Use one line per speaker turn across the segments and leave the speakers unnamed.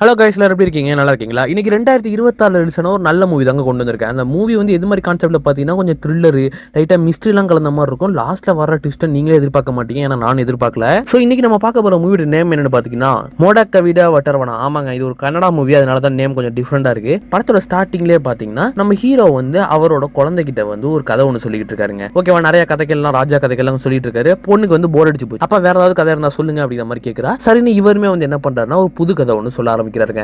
Hello guys, எல்லாரும் எப்படி இருக்கீங்க? நல்லா இருக்கீங்களா? இன்னைக்கு 2026 ரிலீஸ் ஆன ஒரு நல்ல மூவி தாங்க கொண்டு வந்திருக்கேன். அந்த மூவி வந்து எது மாதிரி கான்செப்ட்ல பார்த்தீங்கன்னா கொஞ்சம் த்ரில்லரு, லைட்டாக மிஸ்ட்ரிலாம் கலந்த மாதிரி இருக்கும். லாஸ்ட்ல வர ட்விஸ்ட்டை நீங்களே எதிர்பார்க்க மாட்டீங்க, ஏன்னா நான் எதிர்பார்க்கல. ஸோ இன்னைக்கு நம்ம பார்க்க போற மூவியோட நேம் என்னன்னு பார்த்தீங்கன்னா மோடக்கவிடா வட்டரவனா. ஆமாங்க, இது ஒரு கன்னடா மூவி, அதனால தான் நேம் கொஞ்சம் டிஃப்ரெண்டா இருக்கு. படத்தோட ஸ்டார்டிங்லேயே பார்த்தீங்கன்னா நம்ம ஹீரோ வந்து அவரோட குழந்தைகிட்ட வந்து ஒரு கதை ஒன்று சொல்லிட்டு இருக்காருங்க. ஓகேவா, நிறைய கதைகள்லாம் ராஜா கதைகள்லாம் சொல்லிட்டு இருக்காரு. பொண்ணுக்கு வந்து போர் அடிச்சு போச்சு. அப்ப வேற ஏதாவது கதை இருந்தா சொல்லுங்க அப்படிங்கிற மாதிரி கேட்கிறா. சரின்னு இவருமே வந்து என்ன பண்றாருன்னா ஒரு புது கதை ஒன்று சொல்ல ஆரம்பிக்கிறாருங்க.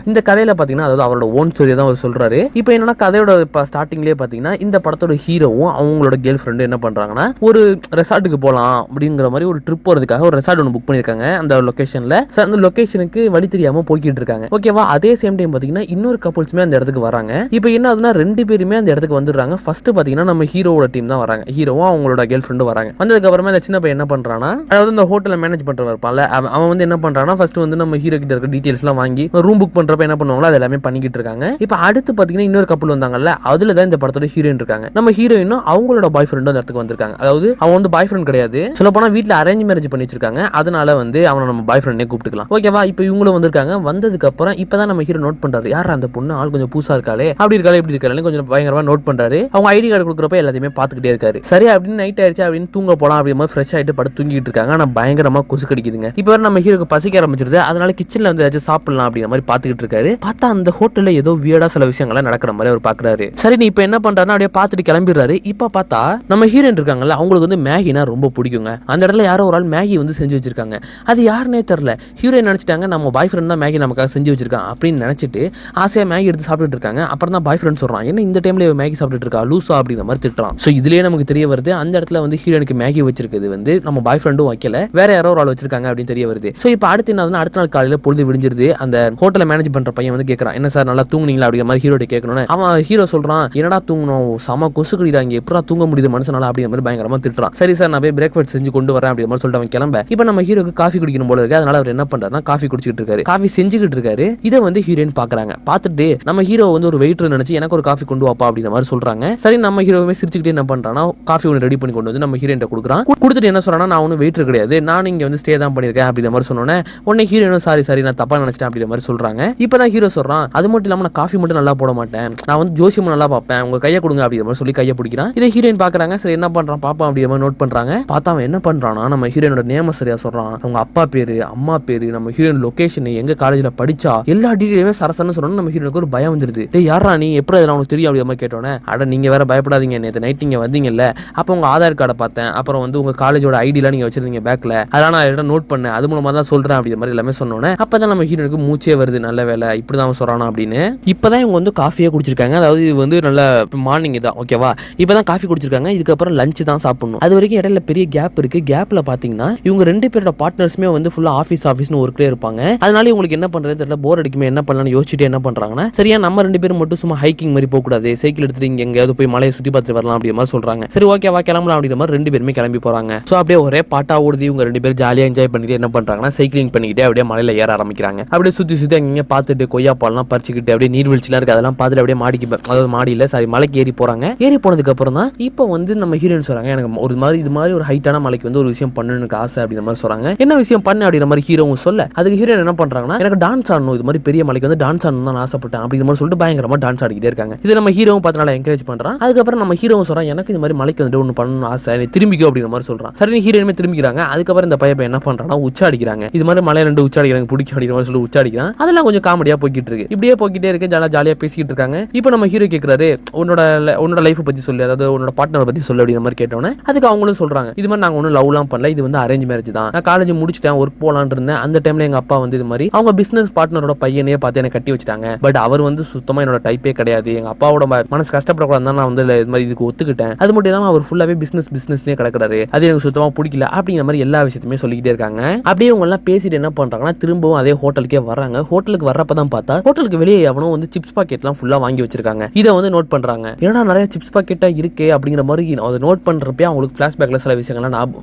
இந்த கதையில பாத்தீங்கன்னா அதாவது அவரோட ஓன் ஸ்டோரி தான் அவர் சொல்றாரு. இப்போ என்னன்னா கதையோட ஸ்டார்டிங்லேயே பாத்தீங்கன்னா இந்த படத்தோட ஹீரோவும் அவங்களோட கேர்ள் ஃப்ரெண்டும் என்ன பண்றாங்கன்னா ஒரு ரெசார்ட்டுக்கு போலாம் அப்படிங்கிற மாதிரி ஒரு ட்ரிப் போறதுக்காக ஒரு ரெசார்ட் ஒன்று புக் பண்ணிருக்காங்க அந்த லொகேஷன்ல. அந்த லொகேஷனுக்கு வழி தெரியாம போய்கிட்டு இருக்காங்க. ஓகேவா, அதே சேம் டைம் பாத்தீங்கன்னா இன்னொரு கப்புள்ஸுமே அந்த இடத்துக்கு வராங்க. இப்போ என்ன ஆகுதுன்னா ரெண்டு பேருமே அந்த இடத்துக்கு வந்துடுறாங்க. ஃபர்ஸ்ட் பாத்தீங்கன்னா நம்ம ஹீரோவோட டீம் தான் வராங்க, ஹீரோவும் அவங்களோட கேர்ள் ஃப்ரெண்டும் வராங்க. வந்ததுக்கு அப்புறமா இந்த சின்ன பையன் என்ன பண்றான்னா, அதாவது இந்த ஹோட்டலை மேனேஜ் பண்றவர் இருப்பான்ல, அவன் வந்து என்ன பண்றான்னா ஃபர்ஸ்ட் வந்து நம்ம ஹீரோ கிட்ட இருக்க டீடைல்ஸ் எல்லாம் வாங்கி ரூம் புக் பண்றப்ப என்ன பண்ணுவாங்களோ அது எல்லாமே பண்ணிக்கிட்டு இருக்காங்க. இப்போ அடுத்து பாத்தீங்கன்னா இன்னொரு கப்பல் வந்தாங்கல்ல, அதுல தான் இந்த படத்தோட ஹீரோயின் இருக்காங்க. நம்ம ஹீரோயினும் அவங்களோட பாய் ஃப்ரெண்டும் அந்த இடத்துக்கு வந்திருக்காங்க. அதாவது அவன் வந்து பாய் ஃப்ரெண்ட் கிடையாது, சொல்ல போனா வீட்டுல அரேஞ்ச் மேரேஜ் பண்ணி வச்சிருக்காங்க. அதனால வந்து அவனை நம்ம பாய் ஃப்ரெண்டே கூப்பிட்டுக்கலாம். ஓகேவா, இப்போ இவங்களும் வந்திருக்காங்க. வந்ததுக்கு அப்புறம் இப்பதான் நம்ம ஹீரோ நோட் பண்றாரு, யார் அந்த பொண்ணு, ஆள் கொஞ்சம் பூசா இருக்காளே, அப்படி இருக்காளே இப்படி இருக்காளே கொஞ்சம் பயங்கரமா நோட் பண்றாரு. அவங்க ஐடி கார்டு கொடுக்குறப்ப எல்லாத்தையுமே பாத்துக்கிட்டே இருக்காரு. சரி அப்படின்னு நைட் ஆயிடுச்சு அப்படின்னு தூங்க போலாம் அப்படிங்கிற மாதிரி ஃப்ரெஷ் ஆயிட்டு படுத்து தூங்கிட்டு இருக்காங்க. ஆனா பயங்கரமா கொசு கடிக்குதுங்க. இப்போ நம்ம ஹீரோக்கு பசிக்க ஆரம்பிச்சிருது. அதனால கிச்சன்ல வந்து ஏதாச்சும் சாப்பிடலாம் அப்படிங்கிற மாதிரி பாத்துக்கிட்டு இருக்காரு. பார்த்தா அந்த ஹோட்டல்ல ஏதோ வியர்டா சில விஷயங்கள்லாம் நடக்கிற மாதிரி அவர் பாக்குறாரு. சரி, நீ இப்ப என்ன பண்றாருன்னா அப்படியே பார்த்துட்டு கிளம்பிடுறாரு. இப்ப பார்த்தா நம்ம ஹீரோயின் இருக்காங்கல்ல, அவங்களுக்கு வந்து மேகினா ரொம்ப பிடிக்குங்க. அந்த இடத்துல யாரோ ஒரு ஆள் மேகி வந்து செஞ்சு வச்சிருக்காங்க. அது யாருன்னே தெரியல. ஹீரோயின் நினைச்சிட்டாங்க நம்ம பாய் ஃப்ரெண்ட் தான் மேகி நமக்காக செஞ்சு வச்சிருக்கான் அப்படின்னு நினைச்சிட்டு ஆசையா மேகி எடுத்து சாப்பிட்டு இருக்காங்க. அப்புறம் தான் பாய் ஃப்ரெண்ட் சொல்றான், என்ன இந்த டைம்ல மேகி சாப்பிட்டு இருக்கா லூசா அப்படிங்கிற மாதிரி திட்டுறான். சோ இதுலயே நமக்கு தெரிய வருது அந்த இடத்துல வந்து ஹீரோனுக்கு மேகி வச்சிருக்குது வந்து நம்ம பாய் ஃப்ரெண்டும் வைக்கல, வேற யாரோ ஒரு ஆள் வச்சிருக்காங்க அப்படின்னு தெரிய வருது. சோ இப்போ அடுத்து என்ன, அடுத்த நாள் காலையில பொழுது விடிஞ்சிருது. அந்த ஹோட்டலை மேனேஜ் பண்ற பையன் வந்து கேட்கறான், என்ன சார் நல்லா தூங்குனீங்களா அப்படிங்கிற மாதிரி ஹீரோட்ட கேட்கணும். அவன் ஹீரோ சொல்றான், என்னடா தூங்கணும், சம கொசு கடிதாங்க, எப்படா தூங்க முடியுது மனுஷனால அப்படிங்கிற மாதிரி பயங்கரமா திட்டுறான். சரி சார், நான் போய் பிரேக்ஃபாஸ்ட் செஞ்சு கொண்டு வரேன் அப்படிங்கிற மாதிரி சொல்லிட்டு அவன் கிளம்ப. இப்போ நம்ம ஹீரோக்கு காஃபி குடிக்கணும் போல இருக்கு. அதனால அவர் என்ன பண்றாருன்னா காஃபி குடிச்சிட்டு இருக்காரு, காஃபி செஞ்சுக்கிட்டு இருக்காரு. இதை வந்து ஹீரோயின் பாக்குறாங்க. பார்த்துட்டு நம்ம ஹீரோ வந்து ஒரு வெயிட்டர் நினைச்சு எனக்கு ஒரு காஃபி கொண்டு வாப்பா அப்படிங்கிற மாதிரி சொல்றாங்க. சரி, நம்ம ஹீரோவே சிரிச்சுக்கிட்டே என்ன பண்றான்னா காஃபி ஒன்று ரெடி பண்ணி கொண்டு வந்து நம்ம ஹீரோயின் கொடுக்குறான். கொடுத்துட்டு என்ன சொல்றான்னா, நான் ஒன்னும் வெயிட்டர் கிடையாது, நான் இங்க வந்து ஸ்டே தான் பண்ணிருக்கேன் அப்படிங்கிற மாதிரி சொன்னோன்னே உடனே ஹீரோயினும் சாரி சாரி நான் தப்பா நினைச்சிட்டேன் அப்படிங்கிற மாதிரி சொல்றாங்க. இப்பதான் ஹீரோ சொல்றான், அது மட்டும் இல்லாம நான் காஃபி மட்டும் நல்லா போட மாட்டேன், நான் வந்து ஜோசியம் நல்லா பார்ப்பேன், உங்க கையை கொடுங்க அப்படிங்கிற மாதிரி சொல்லி கையை பிடிக்கிறான். இதை ஹீரோயின் பாக்குறாங்க. சரி என்ன பண்றான் பாப்பா அப்படிங்கிற மாதிரி நோட் பண்றாங்க. பார்த்தா அவன் என்ன பண்றானா நம்ம ஹீரோனோட நேம சரியா சொல்றான், அவங்க அப்பா பேரு அம்மா பேரு நம்ம ஹீரோயின் லொகேஷன் எங்க காலேஜ்ல படிச்சா எல்லா டீடைலுமே சரசன்னு சொன்னா நம்ம ஹீரோனுக்கு ஒரு பயம் வந்துருது. டேய் யாரா நீ, எப்படி அதெல்லாம் உனக்கு தெரியும் அப்படிங்கிற மாதிரி கேட்டோன்னே, அட நீங்க வேற பயப்படாதீங்க, நேற்று நைட் நீங்க வந்தீங்கல்ல, அப்போ உங்க ஆதார் கார்டை பார்த்தேன், அப்புறம் வந்து உங்க காலேஜோட ஐடிலாம் நீங்க வச்சிருந்தீங்க பேக்ல, அதெல்லாம் நான் நோட் பண்ணேன், அது மூலமா தான் சொல்றேன் அப்படிங்கிற மாதிரி எல்லாமே சொன்னோன்னே அப்பதான் நம்ம ஹீரோனுக்கு மூச்சே வருது. நல்ல வேலை இப்படிதான் அவன் சொல்றானா அப்படின்னு. இப்பதான் இவங்க வந்து காஃபியே குடிச்சிருக்காங்க. அதாவது இது வந்து நல்ல மார்னிங் தான். ஓகேவா, இப்பதான் காஃபி குடிச்சிருக்காங்க. இதுக்கப்புறம் லஞ்ச் தான் சாப்பிடணும். அது வரைக்கும் இடையில பெரிய கேப் இருக்கு. கேப்ல பாத்தீங்கன்னா இவங்க ரெண்டு பேரோட பார்ட்னர்ஸ்மே வந்து ஃபுல்லா ஆஃபீஸ்னு ஒர்க்லயே இருப்பாங்க. அதனால இவங்களுக்கு என்ன பண்றது தெரியல, போர் அடிக்குமே, என்ன பண்ணலாம்னு யோசிச்சுட்டு என்ன பண்றாங்கன்னா, சரியா நம்ம ரெண்டு பேரும் மட்டும் சும்மா ஹைக்கிங் மாதிரி போக கூடாது, சைக்கிள் எடுத்துட்டு இங்க எங்கேயாவது போய் மலையை சுத்தி பார்த்துட்டு வரலாம் அப்படிங்கிற மாதிரி சொல்றாங்க. சரி ஓகேவா கிளம்பலாம் அப்படிங்கிற மாதிரி ரெண்டு பேருமே கிளம்பி போறாங்க. சோ அப்படியே ஒரே பாட்டா ஓடுது. இவங்க ரெண்டு பேரும் ஜாலியா என்ஜாய் பண்ணிட்டு என்ன பண்றாங்கன்னா சைக்கிளிங் பண்ணிக்கிட்டே அப்படியே மலையில ஏற ஆரம்பிக்கிறாங்க. அப்படியே சுத்தி சுத்தி அங்க பார்த்துட்டு கொய்யா பால்லாம் பறிச்சுக்கிட்டு அப்படியே நீர்வீழ்ச்சிலாம் இருக்கு அதெல்லாம் பார்த்துட்டு அப்படியே மாடிக்கு, அதாவது மாடியில சாரி மலைக்கு ஏறி போறாங்க. ஏறி போனதுக்கு அப்புறம் தான் இப்போ வந்து நம்ம ஹீரோயின் சொல்றாங்க, எனக்கு ஒரு மாதிரி இது மாதிரி ஒரு ஹைட்டான மலைக்கு வந்து ஒரு விஷயம் பண்ணணும்னு எனக்கு ஆசை அப்படிங்கிற மாதிரி சொல்றாங்க. என்ன விஷயம் பண்ணு அப்படிங்கிற மாதிரி ஹீரோவும் சொல்ல, அதுக்கு ஹீரோயின் என்ன பண்றாங்கன்னா, எனக்கு டான்ஸ் ஆடணும், இது மாதிரி பெரிய மலைக்கு வந்து டான்ஸ் ஆடணும் தான் ஆசைப்பட்டேன் அப்படிங்கிற மாதிரி சொல்லிட்டு பயங்கரமா டான்ஸ் ஆடிக்கிட்டே இருக்காங்க. இது நம்ம ஹீரோவும் பார்த்தனால என்கரேஜ் பண்றான். அதுக்கப்புறம் நம்ம ஹீரோவும் சொல்றான், எனக்கு இது மாதிரி மலைக்கு வந்து ஒன்று பண்ணணும் ஆசை, நீ திரும்பிக்கோ அப்படிங்கிற மாதிரி சொல்றான். சரி ஹீரோயினுமே திரும்பிக்கிறாங்க. அதுக்கப்புறம் இந்த பையன் என்ன பண்றான்னா உச்சா அடிக்கிறாங்க. இது மாதிரி மலையில ரெண்டு உச்சா அடிக்கிறாங்க, பிடிக்கும் அப்படிங்கிற மாதிரி சொல்லி உச்சா அடிக்கிறான். அதெல்லாம் கொஞ்சம் காமெடியா போய்கிட்டு இருக்கு. இப்படியே போய்கிட்டே இருக்கு, ஜாலியா பேசிக்கிட்டு இருக்காங்க. இப்போ நம்ம ஹீரோ கேட்கிறாரு, உன்னோட லைஃப் பத்தி சொல்லு, அதாவது உன்னோட பார்ட்னர் பத்தி சொல்லு அப்படிங்கிற மாதிரி கேட்டோன்னே அதுக்கு அவங்களும் சொல்றாங்க, இது மாதிரி நாங்க ஒன்றும் லவ்லாம் பண்ணல, இது வந்து அரேஞ்ச் மேரேஜ் தான், நான் காலேஜ் முடிச்சுட்டேன், ஒர்க் போலான்னு இருந்தேன், அந்த டைம்ல எங்க அப்பா வந்து இது மாதிரி அவங்க பிசினஸ் பார்ட்னரோட பையனையே பார்த்து எனக்கு கட்டி வச்சுட்டாங்க. பட் அவர் வந்து சுத்தமா என்னோட டைப்பே கிடையாது, எங்க அப்பாவோட மனசு கஷ்டப்படக்கூடாது தான் நான் வந்து இது மாதிரி இதுக்கு ஒத்துக்கிட்டேன். அது மட்டும் இல்லாம அவர் ஃபுல்லாவே பிசினஸ்லயே கிடக்குறாரு, அது எனக்கு சுத்தமா பிடிக்கல அப்படிங்கிற மாதிரி எல்லா விஷயத்தையுமே சொல்லிக்கிட்டே இருக்காங்க. அப்படியே அவங்க எல்லாம் பேசிட்டு என்ன பண்றாங்கன்னா திரும்பவும் அதே ஹோட்டலுக்கே வர்றாங்க. ஹோட்டலுக்கு வர்றப்பதான் பார்த்தா ஹோட்டலுக்கு வெளியே எவனும் வந்து சிப்ஸ் பாக்கெட்லாம் ஃபுல்லா வாங்கி வச்சிருக்காங்க. இதை வந்து நோட் பண்றாங்க, ஏன்னா நிறைய சிப்ஸ் பாக்கெட்டா இருக்கே அப்படிங்கிற மாதிரி அதை நோட் பண்றப்பே அவங்களுக்கு பிளாஷ்பேக்ல சில விஷயங்கள்லாம்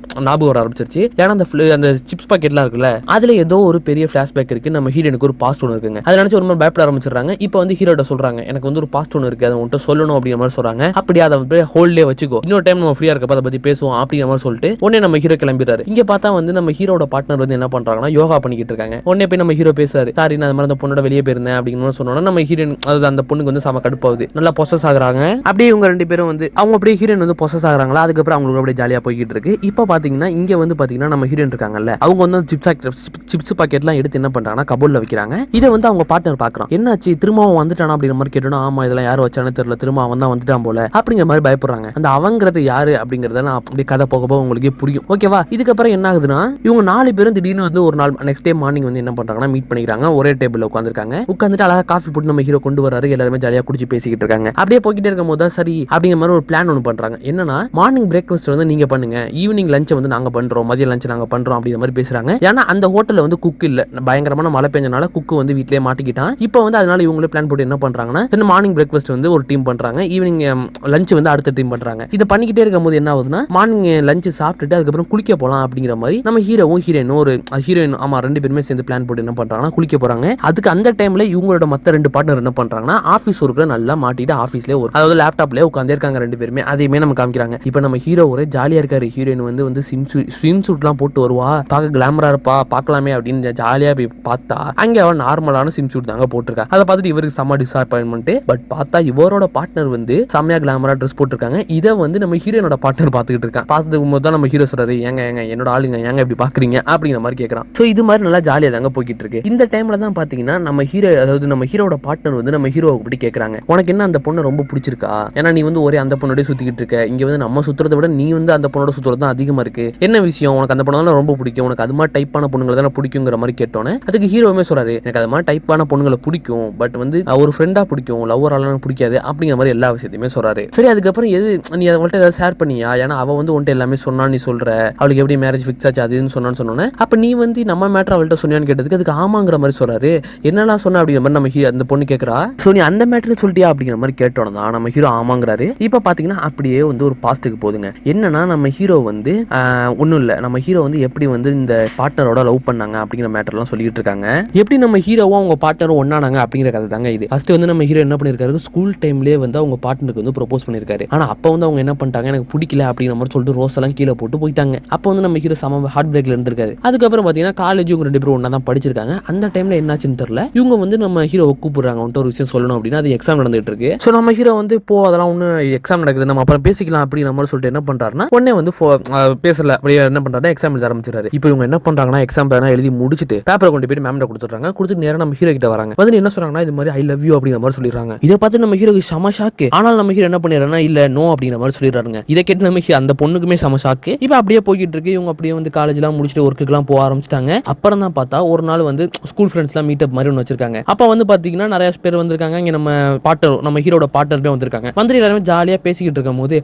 ஞாபகம் வர ஆரம்பிச்சிருச்சு. ஏன்னா அந்த சிப்ஸ் பாக்கெட்லாம் இருக்குல்ல, அதுல ஏதோ ஒரு பெரிய பிளாஷ்பேக் இருக்கு, நம்ம ஹீரோனுக்கு ஒரு பாஸ்ட் ஒன்று இருக்குங்க. அதை நினைச்சு ஒரு மாதிரி பயப்பட ஆரம்பிச்சிடுறாங்க. இப்போ வந்து ஹீரோட சொல்றாங்க, எனக்கு வந்து ஒரு பாஸ்ட் ஒன்று இருக்கு, அதை உன்கிட்ட சொல்லணும் அப்படிங்கிற மாதிரி சொல்றாங்க. அப்படியே அதை வந்து ஹோல்ட்லேயே வச்சுக்கோ, இன்னொரு டைம் நம்ம ஃப்ரீயா இருக்கப்ப அதை பத்தி பேசுவோம் அப்படிங்கிற மாதிரி சொல்லிட்டு உடனே நம்ம ஹீரோ கிளம்பிடுறாரு. இங்க பார்த்தா வந்து நம்ம ஹீரோட பார்ட்னர் வந்து என்ன பண்றாங்கன்னா யோகா பண்ணிக்கிட்டு இருக்காங்க. உடனே போய் நம்ம ஹீரோ பேசுறாரு, சாரி நான் அந்த மாதிரி அந்த பொண்ணோட வெளியே போயிருந்தேன் அப்படின்னு சொன்னோன்னா நம்ம ஹீரோயின் அதாவது அந்த பொண்ணுக்கு வந்து செம கடுப்பாகுது, நல்லா பொசஸ் ஆகுறாங்க. அப்படியே இவங்க 2 பேரும் வந்து அவங்க அப்படியே ஹீரோயின் வந்து பொசஸ் ஆகுறாங்களா, அதுக்கப்புறம் அவங்களுக்கு அப்படியே ஜாலியா போய்கிட்டு இருக்கு. இப்போ பாத்தீங்கன்னா இங்க வந்து பாத்தீங்கன்னா நம்ம ஹீரோயின் இருக்காங்கல்ல, அவங்க வந்து சிப்ஸ் பாக்கெட்லாம் எடுத்து என்ன பண்றாங்கன்னா கபோர்ட்ல வைக்கிறாங்க. இதை வந்து அவங்க பார்ட்னர் பாக்குறான். என்னாச்சு திரும்பவும் வந்துட்டானா அப்படிங்கிற மாதிரி கேட்டோன்னா, ஆமா இதெல்லாம் யார் வச்சானு தெரியல, திரும்ப அவன் தான் வந்துட்டான் போல அப்படிங்கிற மாதிரி பயப்படுறாங்க. அந்த அவங்கிறது யாரு அப்படிங்கறத நான் அப்படியே கதை போக போக உங்களுக்கு புரியும். ஓகேவா? இதுக்கப்புறம் என்ன ஆகுதுன்னா இவங்க 4 பேரும் திடீர்னு வந்து ஒரு நாள் நெக்ஸ்ட் டே மார்னிங் வந்து என்ன பண்றாங்கன்னா மீட் பண்ணிக்கிறாங்க. ஒரே டேபிள்ல உட்காந்துருக்காங்க. உட்காந்துட்டு அழகா காஃபி போட்டு நம்ம ஹீரோ கொண்டு வராரு. எல்லாருமே ஜாலியா குடிச்சு பேசிக்கிட்டு இருக்காங்க. அப்படியே போய்கிட்டே இருக்கும் போது சரி அப்படிங்கிற மாதிரி ஒரு பிளான் ஒன்று பண்றாங்க. என்னன்னா மார்னிங் பிரேக்ஃபாஸ்ட் வந்து நீங்க பண்ணுங்க, ஈவினிங் லஞ்ச் வந்து நாங்க பண்றோம், மதிய லஞ்ச் நாங்க பண்றோம் அப்படிங்கிற மாதிரி பேசுறாங்க. ஏன்னா அந்த ஹோட்டல்ல வந்து குக் இல்ல, பயங்கரமான மழை பெஞ்சனால குக்கு வந்து வீட்லயே மாட்டிக்கிட்டான். இப்போ வந்து அதனால இவங்களே பிளான் போட்டு என்ன பண்றாங்கன்னா மார்னிங் பிரேக்ஃபாஸ்ட் வந்து ஒரு டீம் பண்றாங்க, ஈவினிங் லஞ்ச் வந்து அடுத்த டீம் பண்றாங்க. இதை பண்ணிக்கிட்டே இருக்கும் போது என்ன ஆகுதுன்னா மார்னிங் லஞ்ச் சாப்பிட்டுட்டு அதுக்கப்புறம் குளிக்க போலாம் அப்படிங்கிற மாதிரி நம்ம ஹீரோவும் ஹீரோயினும் ஒரு ஹீரோயின் ஆமா 2 பேருமே சேர்ந்து பிளான் போட்டு என்ன பண்றாங்கன்னா குளிக்க போறாங்க. அதுக்கு அந்த டைம்ல இவங்களோட மத்த 2 பார்ட்னர் என்ன பண்றாங்கன்னா ஆபீஸ் ஒர்க்ல நல்லா மாட்டிட்டு ஆபீஸ்ல ஒரு அதாவது லேப்டாப்ல உட்கார்ந்தே இருக்காங்க 2 பேருமே. அதையுமே நம்ம காமிக்கிறாங்க. இப்போ நம்ம ஹீரோ ஒரே ஜாலியா இருக்காரு. ஹீரோயின் வந்து ஸ்விம் சூட்லாம் போட்டு வருவா, பார்க்க கிளாமரா இருப்பா, பார்க்கலாமே அப்படின்னு ஜாலியா போய் பார்த்தா அங்க அவன் நார்மலான ஸ்விம் சூட் தாங்க போட்டிருக்கா. அதை பார்த்துட்டு இவருக்கு செம்ம டிஸப்பாயின்மெண்ட். பட் பார்த்தா இவரோட பார்ட்னர் வந்து செம்மையா கிளாமரா ட்ரெஸ் போட்டிருக்காங்க. இதை வந்து நம்ம ஹீரோனோட பார்ட்னர் பார்த்துக்கிட்டு இருக்கான். பார்த்ததுக்கு போது தான் நம்ம ஹீரோ சொல்றாரு, ஏங்க என்னோட ஆளுங்க ஏங்க இப்படி பாக்குறீங்க அப்படிங்கிற மாதிரி கேட்கறான். சோ இது மாதிரி நல்லா ஜாலியா தாங்க போய்கிட்டு இருக்கு. இந்த டைம்ல தான் பாத்தீங்கன்னா நம்ம ஹீரோ அதாவது நம்ம ஹீரோட பார்ட்னர் வந்து நம்ம ஹீரோவை பத்தி கேட்கறாங்க. உனக்கு என்ன அந்த பொண்ணு ரொம்ப பிடிச்சிருக்கா? ஏன்னா நீ வந்து ஒரே அந்த பொண்ணோட சுத்திக்கிட்டு இருக்க, இங்க வந்து நம்ம சுத்துறதை விட நீ வந்து அந்த பொண்ணோட சுத்துறது தான் அதிகமா இருக்கு. என்ன விஷயம்? உனக்கு அந்த பொண்ணு ரொம்ப பிடிக்கும், உனக்கு அது மாதிரி டைப்பான பொண்ணுங்களை தான் பிடிக்குங்கிற மாதிரி கேட்டோன்னே அதுக்கு ஹீரோவுமே சொல்றாரு, எனக்கு அது மாதிரி டைப்பான பொண்ணுங்களை பிடிக்கும், பட் வந்து ஒரு ஃப்ரெண்டா பிடிக்கும், லவ்வராலாம் பிடிக்காது அப்படிங்கிற மாதிரி எல்லா விஷயத்தையுமே சொல்றாரு. சரி அதுக்கப்புறம் எது நீ அவள்கிட்ட ஏதாவது ஷேர் பண்ணியா? ஏன்னா அவ வந்து உன்ட்ட எல்லாமே சொன்னா, நீ சொல்ற அவளுக்கு எப்படி மேரேஜ் ஃபிக்ஸ் ஆச்சு அதுன்னு சொன்னோன்னே அப்ப நீ வந்து நம்ம மேட்டர் அவள்கிட்ட சொன்னியான்னு கேட்டதுக்கு அதுக்கு ஆமாங்கிற மாதிரி சொல்றாரு. என்னெல்லாம் சொன்ன அப்படிங்கிற மாதிரி நம்ம அந்த பொண்ணு கேட்கறா. சோ நீ அந்த மேட்டர் சொல்லிட்டியா அப்படிங்கிற மாதிரி கேட்டோம் தான் நம்ம ஹீரோ ஆமாங்கிறாரு. இப்ப பாத்தீங்கன்னா அப்படியே வந்து ஒரு பாஸ்ட்டுக்கு போதுங்க. என்னன்னா நம்ம ஹீரோ வந்து ஒன்னும் இல்ல, நம்ம ஹீரோ வந்து எப்படி வந்து இந்த பார்ட்னரோட லவ் பண்ணாங்க அப்படிங்கிற மேட்டர்லாம் சொல்லிட்டு இருக்காங்க. எப்படி நம்ம ஹீரோவும் அவங்க பார்ட்னரும் ஒன்னானாங்க அப்படிங்கிற கதை தாங்க இது. ஃபர்ஸ்ட் வந்து நம்ம ஹீரோ என்ன பண்ணிருக்காரு, ஸ்கூல் டைம்லயே வந்து அவங்க பார்ட்னருக்கு வந்து ப்ரோபோஸ் பண்ணிருக்காரு. ஆனா அப்ப வந்து அவங்க என்ன பண்ணிட்டாங்க, எனக்கு பிடிக்கல அப்படிங்கிற மாதிரி சொல்லிட்டு ரோஸ் எல்லாம் கீழே போட்டு போயிட்டாங்க. அப்ப வந்து நம்ம ஹீரோ சம ஹார்ட் பிரேக்ல இருந்திருக்காரு. அதுக்கப்புறம் பாத்தீங்கன்னா காலேஜ் இவங்க 2 பேரும் ஒன்னா தான் படிச்சிருக்காங்க. அந்த டைம்ல என்னாச்சுன்னு தெரியல, இவங்க வந்து நம்ம ஹீரோவை கூப்பிடுறாங்க, வந்துட்டு ஒரு விஷயம் சொல்லணும் அப்படின்னா அது எக்ஸாம் நடந்துட்டு இருக்கு. சோ நம்ம ஹீரோ வந்து போ அதெல்லாம் ஒண்ணு எக்ஸாம் நடக்குது, நம்ம அப்புறம் பேசிக்கலாம் அப்படிங்கிற மாதிரி சொல்லிட்டு என்ன பண்றாருன்னா உடனே வந்து பேசல அப்படியே என்ன பண்றாருன்னா எக்ஸாம் எழுத ஆரம்பிச்சிருக்காரு. இப்போ இவங்க என்ன பண்றாங்கன்னா எக்ஸாம் எழுதி முடிச்சுட்டு பேப்பரை கொண்டு போயிட்டு மேம்கிட்ட கொடுத்துறாங்க. கொடுத்துட்டு நேரம் நம்ம ஹீரோ கிட்ட வராங்க. வந்து என்ன சொல்றாங்கன்னா இது மாதிரி ஐ லவ் யூ அப்படிங்கிற மாதிரி சொல்லிடுறாங்க. இதை பார்த்து நம்ம ஹீரோக்கு செம ஷாக்கு. ஆனால் நம்ம ஹீரோ என்ன பண்ணிடுறாருன்னா இல்ல நோ அப்படிங்கிற மாதிரி சொல்லிடுறாங்க. இதை கேட்டு நம்ம அந்த பொண்ணுக்குமே செம ஷாக்கு. இப்போ அப்படியே போய்கிட்டு இருக்கு. இவங்க அப்படியே வந்து காலேஜ் எல்லாம் முடிச்சுட்டு ஒர்க்குலாம் போக ஆரம்பிச்சிட்டாங்க. அப்புறம் தான் பார்த்தா ஒரு நாள் வந்து ஸ்கூல் ஃப்ரெண்ட்ஸ் எல்லாம் மீட் அப் மாதிரி ஒன்று வச்சிருக்காங்க. அப்ப வந்து பாத்தீங்கன்னா நிறைய பேர் வந்திருக்காங்க. இங்க நம்ம பார்ட்னர் நம்ம ஹீரோட பார்ட்னர்மே வந்திருக்காங்க. வந்து எல்லாரும் ஜாலியா பேசிக்கிட்டு இருக்கும் போது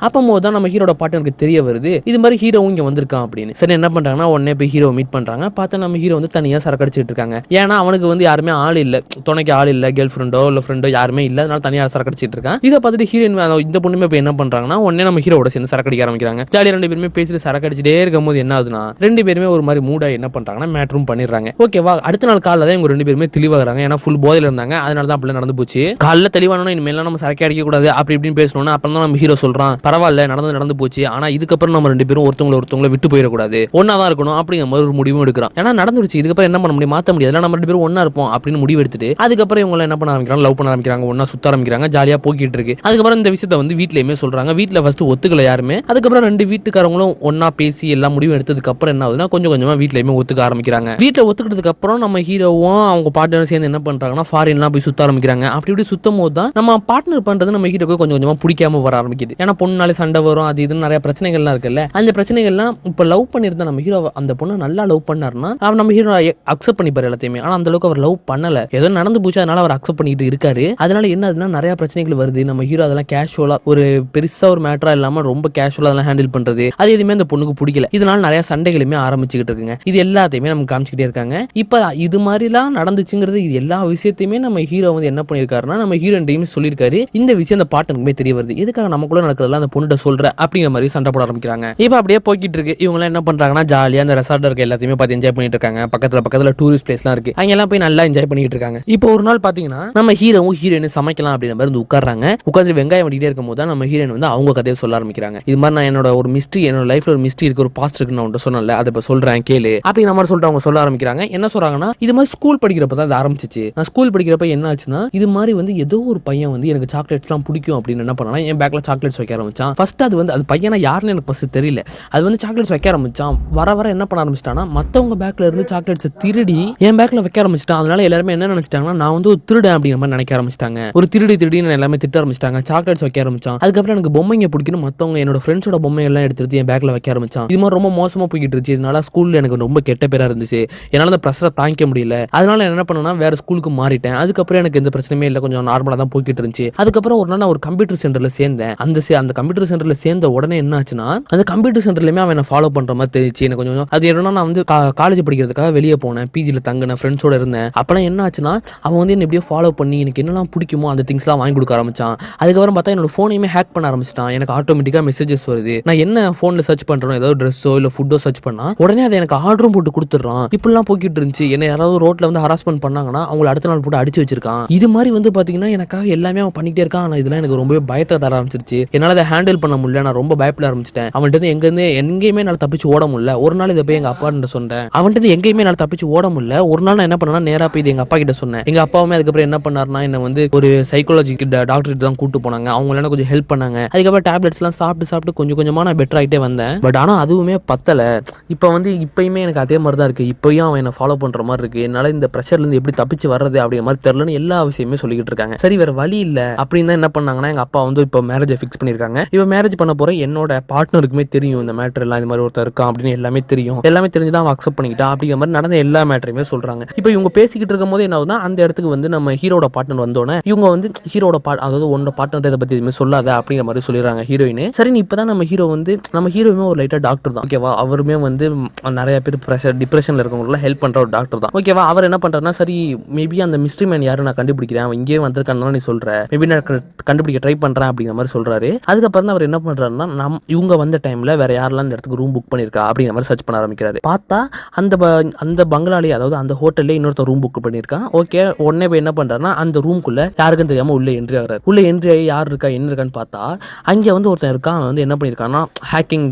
தான் நம்ம ஹீரோட பார்ட்னருக்கு தெரிய வருது இது மாதிரி ஹீரோவும் இங்க வந்திருக்கான் அப்படின்னு. சரி என்ன பண்றாங்கன்னா உடனே போய் ஹீரோ மீட் பண்றாங்க. பார்த்தா நம்ம ஹீரோ வந்து தனியா சரக்கு அடிச்சிட்டு இருக்காங்க. ஏன்னா அவனுக்கு வந்து யாருமே ஆள் இல்ல, துணைக்கு ஆள் இல்ல, கேர்ள் ஃப்ரெண்டோ இல்ல ஃப்ரெண்டோ யாருமே இல்ல, அதனால தனியா சரக்கு அடிச்சிட்டு இருக்கான். இதை பார்த்துட்டு ஹீரோயின் இந்த பொண்ணுமே போய் என்ன பண்றாங்கன்னா உடனே நம்ம ஹீரோட சேர்ந்து சரக்கு அடிக்க ஆரம்பிக்கிறாங்க. ஜாலியா 2 பேருமே பேசிட்டு சரக்கு அடிச்சிட்டே இருக்கும் போது என்ன ஆகுதுன்னா 2 பேருமே ஒரு மாதிரி மூடா என்ன பண்றாங்கன்னா மேட்ரும் பண்ணிடுறாங்க. ஓகேவா? அடுத்த நாள் காலைல தான் இவங்க 2 பேருமே தெளிவாகிறாங்க. ஏன்னா ஃபுல் போதையில இருந்தாங்க, அதனால தான் அப்படி நடந்து போச்சு. காலைல தெளிவானோம் இனிமேல் நம்ம சரக்கு அடிக்க கூடாது அப்படி இப்படின்னு பேசணும்னா அப்புறம் தான் நம்ம ஹீரோ சொல்றான் பரவாயில்ல நடந்து போச்சு, ஆனா இதுக்கப்புறம் நம்ம 2 பேரும் ஒருத்தவங்களை விட்டு போயிடக்கூடாது, ஒன்னா தான் இருக்கணும் அப்படிங்கிற மாதிரி ஒரு முடிவும் எடுக்கிறான். ஏன்னா நடந்துருச்சு, இதுக்கப்புறம் என்ன பண்ண முடியும், மாத்த முடியாது, நம்ம 2 பேரும் ஒன்னா இருப்போம் அப்படின்னு முடிவு எடுத்துட்டு அதுக்கப்புறம் இவங்க என்ன பண்ண ஆரம்பிக்கிறாங்க, லவ் பண்ண ஆரம்பிக்கிறாங்க, ஒன்னா சுத்த ஆரம்பிக்கிறாங்க, ஜாலியா போய்கிட்டு இருக்கு. அதுக்கப்புறம் இந்த விஷயத்தை வந்து வீட்லயுமே சொல்றாங்க. வீட்டுல ஃபர்ஸ்ட் ஒத்துக்கல யாருமே. அதுக்கப்புறம் 2 வீட்டுக்காரங்களும் ஒன்னா பேசி எல்லாம் முடிவு எடுத்ததுக்கு அப்புறம் என்ன ஆகுதுன்னா கொஞ்சம் கொஞ்சமா வீட்லயுமே ஒத்துக்க ஆரம்பிக்கிறாங்க. வீட்டுல ஒத்துக்கிட்டதுக்கு அப்புறம் நம்ம ஹீரோவும் அவங்க பார்ட்னரும் சேர்ந்து என்ன பண்றாங்கன்னா ஃபாரின்லாம் போய் சுத்த ஆரம்பிக்கிறாங்க. அப்படி இப்படி சுத்தும் போது தான் நம்ம பார்ட்னர் பண்றது நம்ம ஹீரோக்கு கொஞ்சம் கொஞ்சமா பிடிக்காம வர ஆரம்பிக்குது. ஏன்னா பொண்ணுனாலே சண்டை வரும், அது இதுன்னு நிறைய பிரச்சனைகள்லாம் இருக்குல்ல. அந்த பிரச்சனைகள்லாம் இப்ப லவ் பண்ணிருந்தா நம்ம ஹீரோ அந்த பொண்ணு நல்லா லவ் பண்ணாருன்னா அவர் நம்ம ஹீரோ அக்செப்ட் பண்ணிப்பாரு எல்லாத்தையுமே. ஆனா அந்த அளவுக்கு அவர் லவ் பண்ணல, ஏதோ நடந்து போச்சு, அதனால அவர் அக்செப்ட் பண்ணிட்டு இருக்காரு. அதனால என்ன ஆகுதுன்னா நிறைய பிரச்சனைகள் வருது. நம்ம ஹீரோ அதெல்லாம் கேஷுவலா ஒரு பெருசா ஒரு மேட்டரா இல்லாம ரொம்ப கேஷுவலா அதெல்லாம் ஹேண்டில் பண்றது, அது எதுவுமே அந்த பொண்ணுக்கு பிடிக்கல. இதனால நிறைய சண்டைகளுமே ஆரம்பிச்சுக்கிட்டு இருக்குங்க. இது எல்லாத்தையுமே நம்ம காமிச்சுக்கிட்டே இருக்காங்க. இப்ப இது மாதிரிலாம் நடந்துச்சுங்கிறது இது எல்லா விஷயத்தையுமே நம்ம ஹீரோ வந்து என்ன பண்ணிருக்காருன்னா நம்ம ஹீரோயின்டையும் சொல்லியிருக்காரு. இந்த விஷயம் அந்த பார்ட்னருக்குமே தெரிய வருது. எதுக்காக நமக்குள்ள நடக்கிறதெல்லாம் அந்த பொண்ணுகிட்ட சொல்ற அப்படிங்கிற மாதிரி சண்டை போட ஆரம்பிக்கிறாங்க. இப்ப அப்படியே போய்கிட்டு இருக்கு. இவங்க என்ன பண்றாங்கன்னா ஜாலியா அந்த ரெசார்ட்ல இருக்க எல்லாத்தையுமே பார்த்து என்ஜாய் பண்ணிட்டு இருக்காங்க. பக்கத்துல டூரிஸ்ட் பிளேஸ்லாம் இருக்கு, அங்க எல்லாம் போய் நல்லா என்ஜாய் பண்ணிட்டு இருக்காங்க. இப்போ ஒரு நாள் பாத்தீங்கன்னா நம்ம ஹீரோவும் ஹீரோயின் சமைக்கலாம் அப்படிங்கிற மாதிரி உட்கார்றாங்க. உட்காந்து வெங்காயம் வட்டிட்டே இருக்கும் போது நம்ம ஹீரோயின் வந்து அவங்க கதையை சொல்ல ஆரம்பிக்கிறாங்க. இது மாதிரி நான் என்னோட ஒரு மிஸ்ட்ரி, என்னோட லைஃப்ல ஒரு மிஸ்ட்ரி இருக்கு, ஒரு பாஸ்ட் இருக்கு, நான் சொன்னல அதை இப்ப சொல்றேன் கேளு அப்படிங்கிற மாதிரி சொல்லிட்டு அவங்க சொல்ல ஆரம்பிக்கிறாங்க. என்ன சொல்றாங்கன்னா இது மாதிரி ஸ்கூல் படிக்கிறப்ப தான் அது ஆரம்பிச்சிச்சு. நான் ஸ்கூல் படிக்கிறப்ப என்ன ஆச்சுன்னா, இது மாதிரி வந்து ஏதோ ஒரு பையன் வந்து எனக்கு சாக்லேட்ஸ்லாம் பிடிக்கும் அப்படின்னு என்ன பண்ணா, என் பேக்ல சாக்லேட்ஸ் வைக்க ஆரம்பிச்சான். ஃபர்ஸ்ட் அது வந்து அது பையனா யாருன்னு எனக்கு ஃபர்ஸ்ட் தெரியல. அது வந்து சாக்லேட்ஸ் வைக்க ஆரம்பிச்சான். வர வர என்ன பண்ண ஆரம்பிச்சிட்டானா, மத்தவங்க பேக்ல இருந்து சாக்லேட்ஸை திருடி என் பேக்ல வைக்க ஆரம்பிச்சிட்டான். அதனால எல்லாருமே என்ன நினைச்சிட்டாங்கன்னா, நான் வந்து ஒரு திருடன் அப்படிங்கிற மாதிரி நினைக்க ஆரம்பிச்சிட்டாங்க. ஒரு திருடின்னு எல்லாமே திட்ட ஆரம்பிச்சிட்டாங்க. சாக்லேட்ஸ் வைக்க ஆரம்பிச்சான். அதுக்கப்புறம் எனக்கு பொம்மைங்க பிடிக்கணும், மத்தவங்க என்னோட ஃப்ரெண்ட்ஸோட பொம்மை எல்லாம் எடுத்து என் பேக்ல வைக்க ஆரம்பிச்சான். இது மாதிரி ரொம்ப மோசமா போய்கிட்டு இருந்துச்சு. இதனால ஸ்கூல்ல எனக்கு ரொம்ப கெட்ட பேரா இருந்துச்சு. என்னால அந்த பிரஷரை தாங்கிக்க முடியல. அதனால என்ன பண்ணேன்னா, வேற ஸ்கூலுக்கு மாறிட்டேன். அதுக்கப்புறம் எனக்கு எந்த பிரச்சனையுமே இல்லை, கொஞ்சம் நார்மலா தான் போய்கிட்டு இருந்துச்சு. அதுக்கப்புறம் ஒரு நாள் நான் ஒரு கம்ப்யூட்டர் சென்டர்ல சேர்ந்தேன். அந்த கம்ப்யூட்டர் சென்டர்ல சேர்ந்த உடனே என்ன ஆச்சுன்னா, அந்த கம்ப்யூட்டர் சென்டர்லயுமே அவன் என்ன ஃபாலோ பண்ற மாதிரி தெரிஞ்சு எனக்கு கொஞ்சம். அது என்னன்னா, நான் வந்து காலேஜ் படிக்கிறதுக்காக வெளியே போனேன், பிஜில தங்கினேன், ஃப்ரெண்ட்ஸோட இருந்தேன். அப்பெல்லாம் என்ன ஆச்சுன்னா, அவன் வந்து என்ன எப்படியோ ஃபாலோ பண்ணி எனக்கு என்னெல்லாம் பிடிக்குமோ அந்த திங்ஸ்லாம் வாங்கி கொடுக்க ஆரம்பிச்சான். அதுக்கப்புறம் பார்த்தா என்னோட ஃபோனையுமே ஹேக் பண்ண ஆரம்பிச்சிட்டான். எனக்கு ஆட்டோமேட்டிக்கா மெசேஜஸ் வருது. நான் என்ன ஃபோன்ல சர்ச் பண்றேன், ஏதாவது ட்ரெஸ்ஸோ இல்ல ஃபுட்டோ சர்ச் பண்ணா உடனே அதை எனக்கு ஆர்டரும் போட்டு கொடுத்துட்றான். இப்படிலாம் போய்கிட்டு இருந்துச்சு. என்ன யாராவது ரோட்ல வந்து ஹராஸ்மெண்ட் பண்ணாங்கன்னா அவங்களை அடுத்த நாள் போட்டு அடிச்சு வச்சிருக்கான். இது மாதிரி வந்து பாத்தீங்கன்னா எனக்காக எல்லாமே அவன் பண்ணிட்டே இருக்கான். ஆனா இதெல்லாம் எனக்கு ரொம்பவே பயத்தை தர ஆரம்பிச்சிருச்சு. என்னால அதை ஹேண்டில் பண்ண முடியல. நான் ரொம்ப பயப்பட ஆரம்பிச்சிட்டேன். அவன்கிட்ட இருந்து எங்கேயுமே என்னால தப்பிச்சு ஓட முடியல. ஒரு நாள் இதை போய் எங்க அப்பா கிட்ட சொன்னேன். அவன்கிட்ட எங்கேயுமே என்னால தப்பிச்சு ஓட முடியல. ஒரு நாள் நான் என்ன பண்ணேன்னா, நேரா போய் எங்க அப்பா கிட்ட சொன்னேன். எங்க அப்பாவுமே அதுக்கப்புறம் என்ன பண்ணாருன்னா, என்ன வந்து ஒரு சைக்காலஜி டாக்டர் கிட்ட தான் கூட்டு போனாங்க. அவங்க எல்லாம் கொஞ்சம் ஹெல்ப் பண்ணாங்க. அதுக்கப்புறம் டேப்லெட்ஸ் எல்லாம் சாப்பிட்டு கொஞ்சம் கொஞ்சமா நான் பெட்டர் ஆகிட்டே வந்தேன். பட் ஆனா அதுவுமே பத்தல. இப்போ வந்து இப்பயுமே எனக்கு அதே மாதிரி தான் இருக்கு. இப்பயும் அவன் என்ன ஃபாலோ பண்ற மாதிரி இருக்கு. என்னால இந்த பிரஷர்ல இருந்து எப்படி தப்பிச்சு வர்றது அப்படிங்கிற மாதிரி தெரியலன்னு எல்லா விஷயமே சொல்லிக்கிட்டு இருக்காங்க. சரி, வேற வழி இல்ல அப்படின்னு தான் என்ன பண்ணாங்கன்னா, எங்க அப்பா வந்து இப்போ மேரேஜை ஃபிக்ஸ் பண்ணிருக்காங்க. இப்போ மேரேஜ் பண்ண போற என்னோட பார்ட்னருக்குமே தெரியும் இந்த மேட்டர் எல்லாம், இந்த மாதிரி ஒருத்தர் இருக்கான் அப்படின்னு எல்லாமே தெரியும். எல்லாமே தெரிஞ்சுதான் அவன் அக்செப்ட் பண்ணிக்கிட்டா அப்படிங்கிற மாதிரி நடந்த எல்லா மேட்டரையுமே சொல்றாங்க. இப்போ இவங்க பேசிக்கிட்டு இருக்கும் போது என்ன ஆகுதுன்னா, அந்த இடத்துக்கு வந்து நம்ம ஹீரோட பார்ட்னர் வந்தோடனே இவங்க வந்து ஹீரோட அதாவது உன்னோட பார்ட்னர் இதை பத்தி எதுவுமே சொல்லாத அப்படிங்கிற மாதிரி சொல்லிடுறாங்க ஹீரோயின். சரி, இப்பதான் நம்ம ஹீரோவுமே ஒரு லைட்டா டாக்டர் தான், ஓகேவா. அவருமே வந்து நிறைய பேர் டிப்ரெஷன்ல இருக்கவங்க ஹெல்ப் பண்ற ஒரு டாக்டர் தான், ஓகேவா. அவர் என்ன பண்றாருன்னா, சரி மேபி அந்த மிஸ்ட்ரி மேன் யாரும் நான் கண்டுபிடிக்கிறேன், அவன் இங்கே வந்திருக்கான்னு நீ சொல்ற, மேபி நான் கண்டுபிடிக்க ட்ரை பண்றேன் அப்படிங்கிற மாதிரி சொல்றாரு. அதுக்கப்புறம் அவர் என்ன பண்றாருன்னா, இவங்க வந்த டைம்ல வேற யாரெல்லாம் இந்த இடத்துக்கு ரூம் புக் பண்ணிருக்கா அப்படிங்கிற மாதிரி சர்ச் பண்ண ஆரம்பிக்கிறாரு. பார்த்தா அந்த பங்களாலே, அதாவது அந்த ஹோட்டல்ல இன்னொருத்தர் ரூம் புக் பண்ணிருக்கான். ஓகே, உடனே போய் என்ன பண்றாருன்னா, அந்த ரூம்குள்ள யாருக்கும் தெரியாம உள்ள என்ட்ரி ஆகிறாரு. உள்ள என்ட்ரி ஆகி யார் இருக்கா என்ன இருக்கான்னு பார்த்தா, அங்கே வந்து ஒருத்தன் இருக்கான். வந்து என்ன பண்ணிருக்கான்னா, ஹேக்கிங்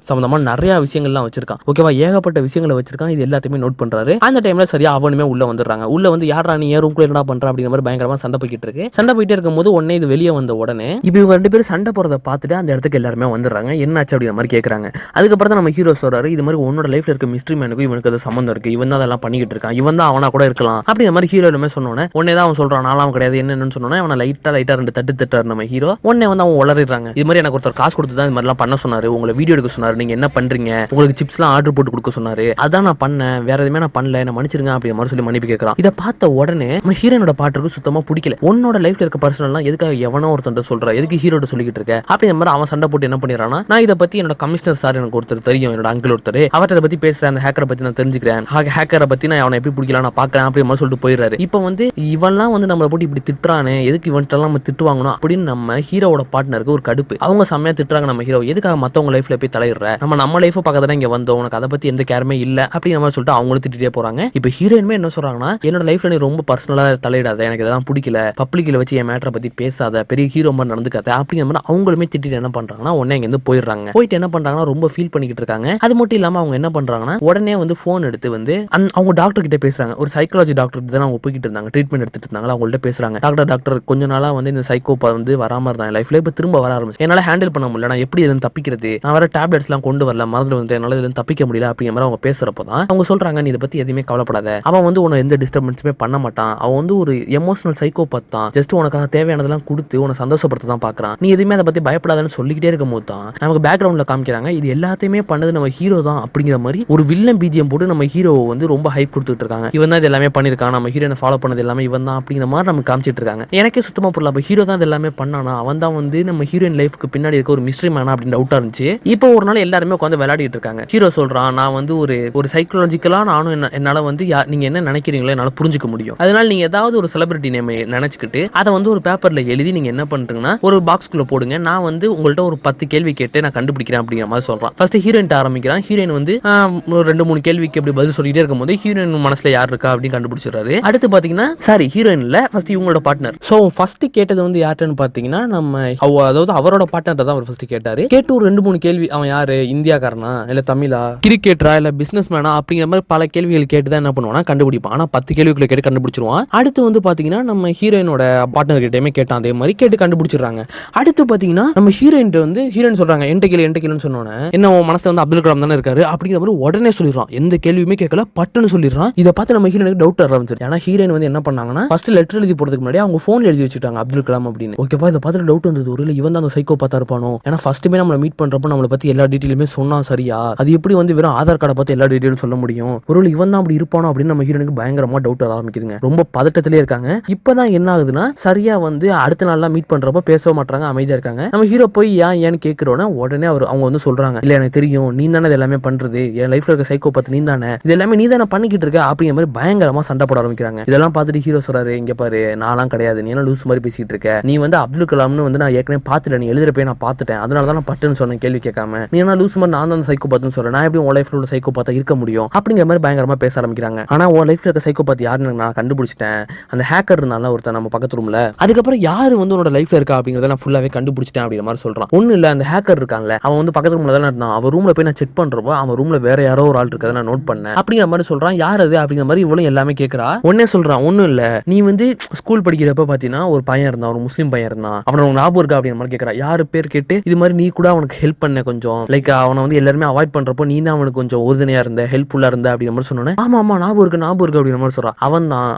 சம்பந்தமா நிறைய விஷயங்கள்லாம் வச்சிருக்கான், ஓகேவா. ஏகப்பட்ட விஷயங்களை வச்சிருக்கான். இது எல்லாத்தையுமே நோட் பண்றாரு. அந்த டைம்ல சரியா அவனுமே உள்ள வந்துடுறாங்க. உள்ள வந்து யாரா நீ ஏன் ரூம்குள்ள என்ன பண்ற அப்படிங்கிற மாதிரி பயங்கரமா சண்டை போய்கிட்டு இருக்கு. சண்டை போயிட்டே இருக்கும்போது உடனே இது வெளியே வந்த உடனே இப்போ இவங்க ரெண்டு பேரும் சண்டை போறதை பார்த்துட்டு அந்த இடத்துக்கு எல்லாருமே வந்துடுறாங்க. என்னாச்சு அப்படிங்கிற மாதிரி கேட்கறாங்க. அதுக்கப்புறம் தான் நம்ம ஹீரோ சொல்றாரு, இது மாதிரி உன்னோட லைஃப்ல இருக்க மிஸ்ட்ரி மேனுக்கு இவனுக்கு அது சம்பந்தம் இருக்கு, இவன் தான் அதெல்லாம் பண்ணிக்கிட்டு இருக்கான், இவன் தான் அவனா கூட இருக்கலாம் அப்படிங்கிற மாதிரி ஹீரோ எல்லாமே சொன்னோன்னே உடனே தான் அவன் சொல்றான், நானும் கிடையாது என்னன்னு சொன்னோன்னே அவனை லைட்டா ரெண்டு தட்டுறாரு நம்ம ஹீரோ. உடனே வந்து அவன் உளறிடுறாங்க. இது மாதிரி எனக்கு ஒருத்தர் காசு கொடுத்து தான் இது மாதிரிலாம் பண்ண சொன்னாரு, உங்களை வீடியோ எடுக்க சொன்னாரு, நீங்க என்ன பண்றீங்க, உங்களுக்கு சிப்ஸ்லாம் ஆர்டர் போட்டு கொடுக்க சொன்னாரு, அதான் நான் பண்ணேன், வேற எதுவுமே நான் பண்ணல, என்ன மன்னிச்சிருங்க அப்படிங்கிற மாதிரி சொல்லி மன்னிப்பு கேட்கறான். இதை பார்த்த உடனே நம்ம ஹீரோனோட பாட்டுக்கு சுத்தமா பிடிக்கல. உன்னோட லைஃப்ல இருக்க பர்சனல்லாம் எதுக்காக எவனோ ஒருத்தர் சொல்ற, எதுக்கு ஹீரோட சொல்லிக்கிட்டு இருக்க அப்படிங்கிற மாதிரி அவன் சண்டை போட்டு என்ன பண்ணிடுறான்னா, நான் இதை பத்தி என்னோட கமிஷனர் சார் எனக்கு ஒருத்தர் தெரியும், என்னோட அங்கிள் ஒருத்தர், அவர்கிட்ட இதை பத்தி பேசுறேன், அந்த ஹேக்கரை பத்தி நான் தெரிஞ்சுக்கிறேன், ஹேக்கரை பத்தி நான் அவனை எப்படி பிடிக்கலாம் நான் பாக்குறேன் அப்படிங்கிற மாதிரி சொல்லிட்டு போயிடுறாரு. இப்போ வந்து இவன்லாம் வந்து நம்மளை போட்டு இப்படி திட்டுறானே, எதுக்கு இவன்ட்டெல்லாம் நம்ம திட்டு வாங்கணும் அப்படின்னு நம்ம ஹீரோவோட பார்ட்னருக்கு ஒரு கடுப்பு. அவங்க செம்மையா திட்டுறாங்க நம்ம ஹீரோ, எதுக்காக மத்தவங்க லைஃப்ல போய் தலையிடுற, நம்ம லைஃப் பக்கத்துல இங்க வந்தோம், உனக்கு அதை பத்தி எந்த கேருமே இல்ல அப்படிங்கிற மாதிரி சொல்லிட்டு அவங்களும் திட்டிட்டே போறாங்க. இப்போ ஹீரோயின்மே என்ன சொல்றாங்கன்னா, என்னோட லைஃப்ல நீ ரொம்ப பர்சனலா தலையிடாத, எனக்கு இதெல்லாம் பிடிக்கல, பப்ளிக்ல வச்சு என் மேட்டரை பத்தி பேசாத, பெரிய ஹீரோ மாதிரி நடந்துக்காத அப்படிங்கிற மாதிரி அவங்களுமே திட்டிட்டு என்ன பண்றாங்கன்னா உடனே இங்க இருந்து போயிடுறாங்க. போயிட்டு என்ன பண்றாங்கன்னா ரொம்ப ஃபீல் பண்ணிக்கிட்டு இருக்காங்க. அது மட்டும் இல்லாம அவங்க என்ன பண்றாங்கன்னா உடனே வந்து போன் எடுத்து வந்து அவங்க டாக்டர் கிட்ட பேசுறாங்க. ஒரு சைக்காலஜி டாக்டர் கிட்ட தான் அவங்க போய்கிட்டு இருந்தாங்க, ட்ரீட்மெண்ட் எடுத்துட்டு இருந்தாங்க. அவங்கள்ட்ட பேசுறாங்க, டாக்டர் கொஞ்ச நாளா வந்து இந்த சைக்கோபா வந்து வராம இருந்தாங்க லைஃப்ல, இப்ப திரும்ப வர ஆரம்பிச்சு, என்னால ஹேண்டில் பண்ண முடியல, நான் எப்படி இதுல தப்பிக்கிறது, நான் வர டேப்லெட்ஸ் எல்லாம் கொண்டு வரல, மருந்து வந்து என்னால இதுல தப்பிக்க முடியல அப்படிங்கிற மாதிரி அவங்க பேசுறப்பதான் அவங்க சொல்றாங்க, நீ இதை பத்தி எதுவுமே கவலைப்படாத, அவன் வந்து உன எந்த டிஸ்டர்பன்ஸுமே பண்ண மாட்டான், அவன் வந்து ஒரு எமோஷனல் சைக்கோபாத் தான், ஜஸ்ட் உனக்காக தேவையானதெல்லாம் கொடுத்து உன சந்தோஷப்படுத்த தான் பாக்குறான், நீ எதுவுமே அதை பத்தி பயப்படாதன்னு சொல்லிக்கிட்டே இருக்கும் போது தான் நமக்கு பேக்ரவுண்ட்ல காமிக்கிறாங்க இது எல்லாத்தையுமே பண்ணது நம்ம ஹீரோ தான் அப்படிங்கிற மாதிரி ஒரு வில்லன் பிஜிஎம் போட்டு நம்ம ஹீரோவை வந்து ரொம்ப ஹைப் கொடுத்துட்டு இருக்காங்க. இவன் தான் இது எல்லாமே பண்ணிருக்கான், நம்ம ஹீரோனை ஃபாலோ பண்ணது எல்லாமே இவன் தான் அப்படிங்கிற மாதிரி நமக்கு காமிச்சிட்டு இருக்காங்க. எனக்கே சுத்தமா புரியல, அப்ப ஹீரோ தான் இது எல்லாமே பண்ணானா, அவன் தான் வந்து நம்ம ஹீரோயின் லைஃப்க்கு பின்னாடி இருக்க ஒரு மிஸ்ட்ரி மேனா அப்படின்னு டவுட்டா இருந்துச்சு. இப்போ ஒரு நாள் எல்லாருமே உட்காந்து விளையாடிட்டு இருக்காங்க. ஹீரோ சொல்றான், நான் வந்து ஒரு சைக்காலஜிக்கலா நானும் என்னால வந்து நீங்க என்ன நினைக்கிறீங்களோ என்னால புரிஞ்சுக்க முடியும், அதனால நீங்க ஏதாவது ஒரு செலிபிரிட்டி நேம் நினைச்சுக்கிட்டு அதை வந்து ஒரு பேப்பர்ல எழுதி நீங்க என்ன பண்றீங்கன்னா ஒரு பாக்ஸ்குள்ள போடுங்க, நான் வந்து உங்கள்ட்ட ஒரு 10 கேள்வி கேட்டு நான் கண்டுபிடிக்கிறேன் அப்படிங்கிற மாதிரி சொல்றான். ஃபர்ஸ்ட் ஹீரோயின் ஆரம்பிக்கிறான். ஹீரோயின் வந்து 2-3 கேள்விக்கு அப்படி பதில் சொல்லிட்டே இருக்கும்போது ஹீரோயின் மனசுல யார் இருக்கா அப்படின்னு கண்டுபிடிச்சிடுறாரு. அடுத்து பாத்தீங்கன்னா சாரி ஹீரோயின் இல்ல, ஃபர்ஸ்ட் இவங்களோட பார்ட்னர். சோ ஃபர்ஸ்ட் கேட்டது வந்து யாருன்னு பாத்தீங்கன்னா நம்ம அதாவது அவரோட பார்ட்னர் தான் அவர் ஃபர்ஸ்ட் கேட்டாரு. கேட்டு ஒரு 2-3 கேள்வி, அவன் யாரு, இந்தியாக்காரனா இல்ல தமிழா, கிரிக்கெட்டரா இல்ல பிசினஸ் மேனா அப்படிங்கிற மாதிரி பல கேள்விகள் கேட்டுதான் என்ன பண்ணுவானா கண்டுபிடிப்பான். யோசிப்பான். ஆனா 10 கேள்விக்குள்ள கேட்டு கண்டுபிடிச்சிருவான். அடுத்து வந்து பாத்தீங்கன்னா நம்ம ஹீரோயினோட பார்ட்னர் கிட்டயுமே கேட்டான், அதே மாதிரி கேட்டு கண்டுபிடிச்சிடுறாங்க. அடுத்து பாத்தீங்கன்னா நம்ம ஹீரோயின் வந்து ஹீரோயின் சொல்றாங்க என்கிட்ட கேளுன்னு சொன்னோன்னே, என்ன உன் மனசுல வந்து அப்துல் கலாம் தானே இருக்காரு அப்படிங்கிற மாதிரி உடனே சொல்லிடுறான். எந்த கேள்வியுமே கேட்கல, பட்டுன்னு சொல்லிடுறான். இதை பார்த்து நம்ம ஹீரோனுக்கு டவுட் வர ஆரம்பிச்சிருச்சு. ஏன்னா ஹீரோயின் வந்து என்ன பண்ணாங்கன்னா ஃபர்ஸ்ட் லெட்டர் எழுதி போறதுக்கு முன்னாடி அவங்க போன்ல எழுதி வச்சுட்டாங்க அப்துல் கலாம் அப்படின்னு. ஓகேவா, இதை பார்த்து டவுட் வந்தது, ஒருவேளை இவன் தான் அந்த சைக்கோ பார்த்தா இருப்பானோ. ஏன்னா ஃபர்ஸ்ட்டுமே நம்மள மீட் பண்றப்ப நம்மளை பத்தி எல்லா டீட்டெயிலுமே சொன்னா சரியா, அது எப்படி வந்து வெறும் ஆதார் கார்டை பார்த்து எல்லா டீட்டெயிலும் சொல்ல முடியும், ஒருவேளை இவன் தான் அப்படி இருப்பானோ அப்படின்னு நம்ம ஹீரோனுக்கு பயங்கரமா டவுட் வர ஆரம்பிக்குதுங்க. ரொம்ப பதட்டத்திலே இருக்காங்க. இப்பதான் என்ன ஆகுதுன்னா சரியா வந்து அடுத்த நாள்லாம் மீட் பண்றப்ப பேசவே மாட்டாங்க, அமைதியா இருக்காங்க. நம்ம ஹீரோ போய் ஏன்னு கேட்கிறோன்னா உடனே அவங்க வந்து சொல்றாங்க, இல்ல எனக்கு தெரியும் நீ தானே இது எல்லாமே பண்றது, என் லைஃப்ல இருக்க சைக்கோ பார்த்து நீ தானே இது எல்லாமே நீ தானே பண்ணிக்கிட்டு இருக்க அப்படிங்கிற மாதிரி பயங்கரமா சண்டை போட ஆரம்பிக்கிறாங்க. இதெல்லாம் பார்த்துட்டு ஹீரோ சொல்றாரு, இங்க பாரு நான்லாம் கிடையாது, நீ என்ன லூஸ் மாதிரி பேசிட்டு இருக்க, நீ வந்து அப்துல் கலாம்னு வந்து நான் ஏற்கனவே பார்த்துட்டேன், நீ எழுதுறப்ப நான் பார்த்துட்டேன், அதனால தான் நான் பட்டுன்னு சொன்னேன் கேள்வி கேட்காம, நீ என்ன லூஸ் மாதிரி நான் தான் சைக்கோ பார்த்துன்னு சொல்றேன், நான் எப்படி உன் லைஃப்ல உள்ள சைக்கோ பார்த்தா இருக்க முடியும் அப்படிங்கிற மாதிரி பயங்கரமா பேச ஆரம்பிக்கிறாங்க. ஆனா உன் லைஃப்ல இருக்க சைக்கோ பார்த்து யாருன்னு நான் கண்டுபிடிச்சிட்டேன், அந்த ஹேக்கர் இருந்தால ஒருத்தன் நம்ம பக்கத்து ரூம்ல, அதுக்கப்புறம் யாரு வந்து உன்னோட லைஃப்ல இருக்கா அப்படிங்கறத நான் ஃபுல்லாவே கண்டுபிடிச்சிட்டேன் அப்படிங்கிற மாதிரி சொல்றான். ஒண்ணு இல்ல, அந்த ஹேக்கர் இருக்கான்ல அவன் வந்து பக்கத்து ரூம்ல தான் இருந்தான், அவன் ரூம்ல போய் நான் செக் பண்றப்போ அவன் ரூம்ல வேற யாரோ ஒரு ஆள் இருக்கதை நான் நோட் பண்ணேன் அப்படிங்கிற மாதிரி சொல்றான். யார் அது அப்படிங்கிற மாதிரி இவ்வளவு எல்லாமே கேட்கறா. உடனே சொல்றான், ஒண்ணும் இல்ல, நீ வந்து ஸ்கூல் படிக்கிறப்ப பாத்தீங்கன்னா ஒரு பையன் இருந்தான், ஒரு முஸ்லீம் பையன் இருந்தான், அவனை ஞாபகம் இருக்கா அப்படிங்கிற மாதிரி கேட்கறா. யாரு பேர் கேட்டு இது மாதிரி நீ கூட அவனுக்கு ஹெல்ப் பண்ண கொஞ்சம் லைக் அவனை வந்து எல்லாருமே அவாய்ட் பண்றப்போ நீ தான் அவனுக்கு கொஞ்சம் உறுதுணையா இருந்த, ஹெல்ப்ஃபுல்லா இருந்த அப்படிங்கிற மாதிரி சொன்னோன்னே, ஆமா ஆமா ஞாபகம் இருக்கு அப்படிங்கிற மாதிரி சொல்றான். அவன்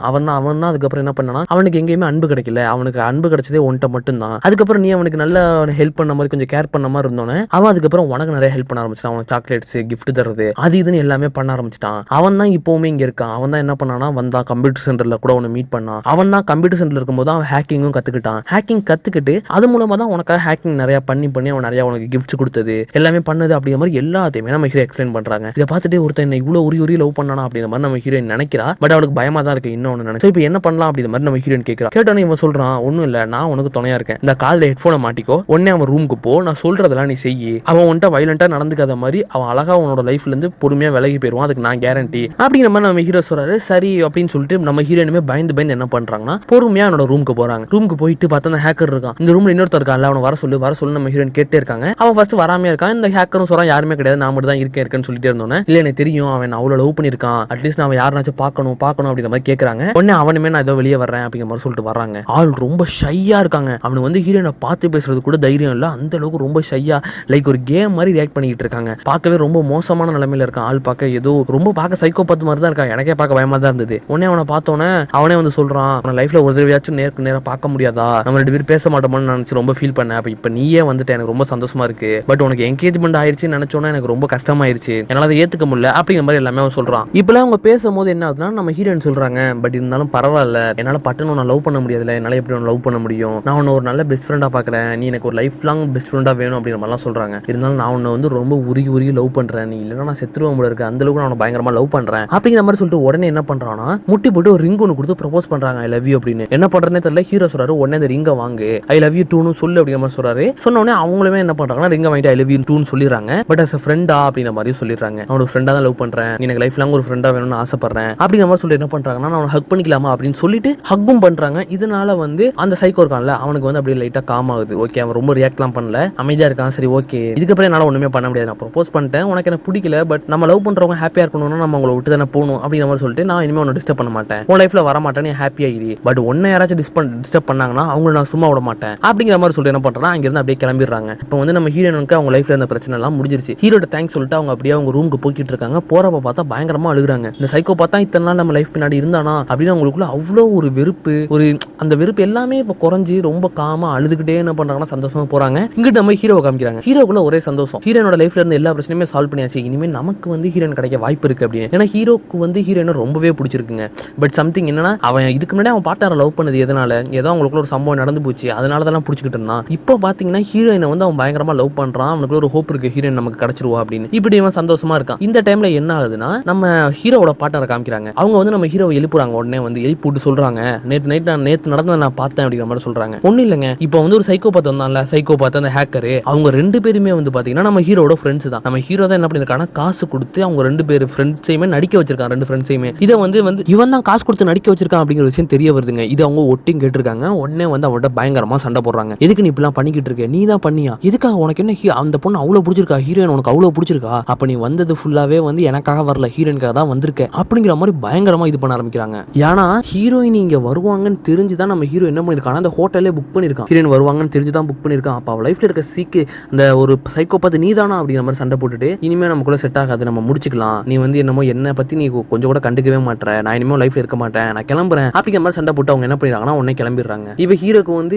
தான் அதுக்கப்புறம் என்ன பண்ணனா, அவனுக்கு எங்கேயுமே அன்பு கிடைக்கல, அவனுக்கு அன்பு கிடைச்சதே ஒன்ட்ட மட்டும் தான், அதுக்கப்புறம் நீ அவனுக்கு நல்ல ஹெல்ப் பண்ண மாதிரி கொஞ்சம் கேர் பண்ண மாதிரி இருந்தோன்னே அவன் அதுக்கப்புறம் உனக்கு நிறைய ஹெல்ப் பண்ண ஆரம்பிச்சான், அவன் சாக்லேட்ஸ் கிஃப்ட் தர்றது அது இதுன்னு எல்லாமே பண்ண ஆரம்பிச்சிட்டான். அவன் தான் இப்பவுமே இங்க இருக்கான். அவன் தான் என்ன பண்ணானா வந்தா கம்ப்யூட்டர் சென்டர்ல கூட உன்னை மீட் பண்ணான். அவன் தான் கம்ப்யூட்டர் சென்டர்ல இருக்கும்போது அவன் ஹேக்கிங்கும் கத்துக்கிட்டான். ஹேக்கிங் கத்துக்கிட்டு அது மூலமா தான் உனக்காக ஹேக்கிங் நிறைய பண்ணி அவன் நிறைய உனக்கு கிஃப்ட்ஸ் கொடுத்தது எல்லாமே பண்ணது அப்படிங்கிற மாதிரி எல்லாத்தையுமே நம்ம ஹீரோ எக்ஸ்பிளைன் பண்றாங்க. இதை பார்த்துட்டு ஒருத்தன் என்ன இவ்வளவு உரி லவ் பண்ணானா அப்படிங்கிற மாதிரி நம்ம ஹீரோயின் நினைக்கிறா. பட் அவளுக்கு பயமா தான் இருக்கு. இன்னொன்னு நினைச்சு இப்போ என்ன பண்ணலாம் அப்படிங்கிற மாதிரி நம்ம ஹீரோயின் கேட்கிறா. கேட்டோன்னு இவன் சொல்றான், ஒன்னும் இல்ல, நான் உனக்கு துணையா இருக்கேன், இந்த கால்ல ஹெட்போனை மாட்டிக்கோ, உடனே அவன் ரூமுக்கு போ, நான் சொல்றதெல்லாம் நீ செய்யி, அவன் உன்ட்ட வயலண்டா நடந்துக்காத மாதிரி அவன் அழகா உன்னோட லைஃப்ல இருந்து பொறுமையா விலகி போயிருவான், அதுக்கு நான் கேரண்டி அப்படிங்கிற மாதிரி நம்ம ஹீரோ சொல்றாரு. சரி அப்படின்னு சொல்லிட்டு நம்ம ஹீரோயினுமே பயந்து என்ன பண்றாங்கன்னா பொறுமையா என்னோட ரூமுக்கு போறாங்க. ரூமுக்கு போயிட்டு பார்த்தா அந்த ஹேக்கர் இருக்கான், இந்த ரூம்ல இன்னொருத்தர் இருக்கான்ல, அவனை வர சொல்லு நம்ம ஹீரோயின் கேட்டே இருக்காங்க. அவன் ஃபர்ஸ்ட் வராமே இருக்கான். இந்த ஹேக்கரும் சொல்றான், யாருமே கிடையாது, நான் மட்டும் தான் இருக்கேன்னு சொல்லிட்டே இருந்தோன்னே, இல்ல எனக்கு தெரியும் அவன் அவ்வளவு லவ் பண்ணிருக்கான், அட்லீஸ்ட் நான் யாருனாச்சும் பார்க்கணும் அப்படிங்கிற மாதிரி கேட்கறாங்க. உடனே அவனுமே நான் ஏதோ வெளியே வர்றேன் அப்படிங்கிற மாதிரி சொல்லிட்டு வர்றாங்க. ஆள் ரொம்ப ஷையா இருக்காங்க. அவனு வந்து ஹீரோயினை பார்த்து பேசுறது கூட தைரியம் இல்ல, அந்த அளவுக்கு ரொம்ப ஷையா லைக் ஒரு கேம் மாதிரி ரியாக்ட் பண்ணிட்டு இருக்காங்க. பார்க்கவே ரொம்ப மோசமான நிலைமையில இருக்கான். ஆள் பார்க்க ஏதோ ரொம்ப பார்க்க சைக்கோ பார்த்து மாதிரி தான் இருக்கான். எனக்கே பார்க்க பயமா தான் இருந்தது. உடனே அவனை பார்த்தோன்னே அவனே வந்து சொல்றான், அவன் லைஃப்ல ஒரு தடவையாச்சும் நேருக்கு நேரம் பார்க்க முடியாதா, நம்ம 2 பேரும் பேச மாட்டோம்னு நினைச்சு ரொம்ப ஃபீல் பண்ணேன். அப்ப இப்ப நீயே வந்துட்டு எனக்கு ரொம்ப சந்தோஷமா இருக்கு, பட் உனக்கு என்கேஜ்மெண்ட் ஆயிடுச்சு நினைச்சோன்னா எனக்கு ரொம்ப கஷ்டமாயிருச்சு, என்னால அதை ஏத்துக்க முடியல அப்படிங்கிற மாதிரி எல்லாமே அவன் சொல்றான். இப்பெல்லாம் அவங்க பேசும்போது என்ன ஆகுதுன்னா நம்ம ஹீரோயின் சொல்றாங்க, பட் இருந்தாலும் பரவாயில்ல, என்னால பட்டுன்னு நான் லவ் பண்ண முடியாதுல, என்னால எப்படி லவ் பண்ண முடியும், நான் உன்னை ஒரு நல்ல பெஸ்ட் ஃப்ரெண்டா பாக்குறேன், நீ எனக்கு ஒரு லைஃப் லாங் பெஸ்ட் ஃப்ரெண்டா வேணும் அப்படிங்கிற மாதிரிலாம் சொல்றாங்க. இருந்தாலும் நான் உன்னை வந்து ரொம்ப உருகி லவ் பண்றேன், நீ இல்லைன்னா நான் செத்துருவோம் போல இருக்கு, அந்த அளவுக்கு நான் பயங்கரமா லவ் பண்றேன் அப்படிங்கிற மாதிரி சொல்லிட்டு உடனே என்ன பண்றான்னா முட்டி போட்டு ஒரு ரிங் ஒன்று கொடுத்து ப்ரப்போஸ் பண்றாங்க, ஐ லவ் யூ அப்படின்னு. என்ன பண்றேன்னு தெரியல. ஹீரோ சொல்றாரு, உடனே அந்த ரிங்கை வாங்கு, ஐ லவ் யூ டூன்னு சொல்லு அப்படிங்கிற மாதிரி சொல்றாரு. சொன்ன உடனே அவங்களுமே என்ன பண்றாங்கன்னா ரிங்கை வாங்கிட்டு ஐ லவ் யூ டூன்னு சொல்லிடுறாங்க. பட் அஸ் ஃப்ரெண்டா அப்படிங்கிற மாதிரி சொல்லிடுறாங்க, அவனோட ஃப்ரெண்டா தான் லவ் பண்றேன், எனக்கு லைஃப் லாங் ஒரு ஃப்ரெண்டா வேணும்னு ஆசைப்படுறேன் அப்படிங்கிற மாதிரி சொல்லி என்ன பண்றாங்கன்னா நான் ஹக் பண்ணிக்கலாமா அப்படின்னு சொல்லிட்டு ஹக்கும் பண்றாங்க. இதனால வந்து அந்த சைக்கோ இருக்கான்ல அவனுக்கு வந்து அப்படியே லைட்டா காம் ஆகுது. ஓகே, அவன் ரொம்ப ரியாக்ட்லாம் பண்ணல, அமைதியா இருக்கான். சரி ஓகே, இதுக்கப்புறம் என்னால ஒண்ணுமே பண்ண முடியாது, நான் ப்ரப்போஸ் பண்ணிட்டேன், உனக்கு எனக்கு பிடிக்கல, பட் நம்ம லவ் பண்றவங்க ஹாப்பியா இருக்கணும்னா நம்ம அவங்களை விட்டு தானே போகணும் அப்படிங்கிற மாதிரி சொல்லிட்டு நான் இனிமே உன்னை டிஸ்டர்ப் பண்ண மாட்டேன், உன் லைஃப்ல வர மாட்டேன், நீ ஹாப்பியா இரு, பட் ஒன்னை யாராச்சும் டிஸ்டர்ப் பண்ணாங்கன்னா அவங்களை நான் சும்மா விட மாட்டேன் அப்படிங்கிற மாதிரி சொல்லிட்டு என்ன பண்றேன்னா அங்க இருந்து அப்படியே கிளம்பிடுறாங்க. இப்போ வந்து நம்ம ஹீரோனுக்கு அவங்க லைஃப்ல இருந்த பிரச்சனை எல்லாம் முடிஞ்சிருச்சு. ஹீரோட தேங்க்ஸ் சொல்லிட்டு அவங்க அப்படியே அவங்க ரூமுக்கு போய்கிட்டு இருக்காங்க. போறப்ப பார்த்தா பயங்கரமா அழுகுறாங்க. இந்த சைக்கோ பார்த்தா இத்தனை நாள் நம்ம லைஃப் பின்னாடி இருந்தானா அப்படின்னு அவங்களுக்குள்ள அவ்வளோ ஒரு வெறுப்பு, அந்த வெறுப்பு எல்லாமே இப்போ குறைஞ்சி ரொம்ப காமா அழுதுகிட்டே என்ன பண்றாங்கன்னா சந்தோஷமா போறாங்க. இங்கிட்டு நம்ம ஹீரோவை காமிக்கிறாங்க. ஹீரோக்குள்ள ஒரே சந்தோஷம், ஹீரோனோட லைஃப்ல இருந்த எல்லா பிரச்சனையுமே சால்வ் பண்ணியாச்சு, இனிமேல் நமக்கு வந்து ஹீரோயின் கிடைக்க வாய்ப்பு இருக்கு அப்படின்னு. ஏன்னா ஹீரோக்கு வந்து ஹீரோயினை ரொம்பவே பிடிச்சிருக்குங்க. பட் சம்திங் என்னன்னா அவன் இதுக்கு முன்னாடி அவன் பார்ட்னரை லவ் பண்ணது எதனால, ஏதோ அவங்களுக்குள்ள ஒரு சம்பவம் நடந்து போச்சு, அதனால தான் பிடிச்சிக்கிட்டு இருந்தான். இப்போ பாத்தீங்கன்னா ஹீரோயினை வந்து அவன் பயங்கரமா லவ் பண்றான், அவனுக்குள்ள ஒரு ஹோப் இருக்கு, ஹீரோயின் நமக்கு கிடைச்சிருவா அப்படின்னு. இப்படி அவன் சந்தோஷமா இருக்கான். இந்த டைம்ல என்ன ஆகுதுன்னா நம்ம ஹீரோவோட பார்ட்னரை காமிக்கிறாங்க. அவங்க வந்து நம்ம ஹீரோவை எழுப்புறாங்க. உடனே வந்து எழுப்பிட்டு சொல்றாங்க, நேத்து நடந்ததை நான் பார்த்தேன் அப்படிங்கிற மாதிரி சொல்றாங்க. ஒன்னும் இல்லைங்க, இப்போ வந்து ஒரு சைக்கோ பார்த்து வந்தான்ல, சைக்கோ பார்த்து அந்த ஹேக்கரு, அவங்க 2 பேருமே வந்து பாத்தீங்கன்னா நம்ம ஹீரோட ஃப்ரெண்ட்ஸ் தான். நம்ம ஹீரோ தான் என்ன பண்ணிருக்காங்கன்னா காசு கொடுத்து அவங்க 2 பேர் ஃப்ரெண்ட்ஸையுமே நடிக்க வச்சிருக்காங்க. 2 ஃப்ரெண்ட்ஸையுமே இதை வந்து இவன் தான் காசு கொடுத்து நடிக்க வச்சிருக்கான் அப்படிங்கிற விஷயம் தெரிய வருதுங்க. இது அவங்க ஒட்டியும் கேட்டிருக்காங்க. உடனே வந்து அவன்கிட்ட பயங்கரமா சண்டை போடுறாங்க. எதுக்கு நீ இப்பெல்லாம் பண்ணிக்கிட்டு இருக்க, நீ தான் பண்ணியா, எதுக்காக உனக்கு என்ன அந்த பொண்ணு அவ்வளவு பிடிச்சிருக்கா, ஹீரோயின் உனக்கு அவ்வளவு பிடிச்சிருக்கா, அப்ப நீ வந்தது ஃபுல்லாவே வந்து எனக்காக வரல, ஹீரோயினுக்காக தான் வந்திருக்க அப்படிங்கிற மாதிரி பயங்கரமா இது பண்ண ஆரம்பிக்கிறாங்க. ஏன்னா ஹீரோயின் இங்க வருவாங்கன்னு தெரிஞ்சுதான் நம்ம ஹீரோ என்ன பண்ணிருக்காங்க, அந்த ஹோட்டல்லே புக் பண்ணிருக்கான். ஹீரோயின் வருவாங்கன்னு தெரிஞ்சுதான் புக் பண்ணிருக்கான். அப்ப அவ லைஃப்ல இருக்க சீக்கு அந்த ஒரு சைக்கோபாத் நீதானா அப்படிங்கிற மாதிரி சண்டை போட்டுட்டு, இனிமே நமக்குள்ள செட் ஆகாது, நம்ம முடிச்சுக்கலாம், நீ வந்து என்னமோ என்ன பத்தி நீ கொஞ்சம் கூட கண்டுக்கவே மாட்டேற, நான் இனிமே லைஃப்ல இருக்க மாட்டேன், நான் கிளம்புறேன் அப்படிங்கிற மாதிரி சண்டை போட்டு அவங்க என்ன பண்ணிடுறாங்கன்னா உடனே கிளம்பிடுறாங்க. இப்ப ஹீரோக்கு வந்து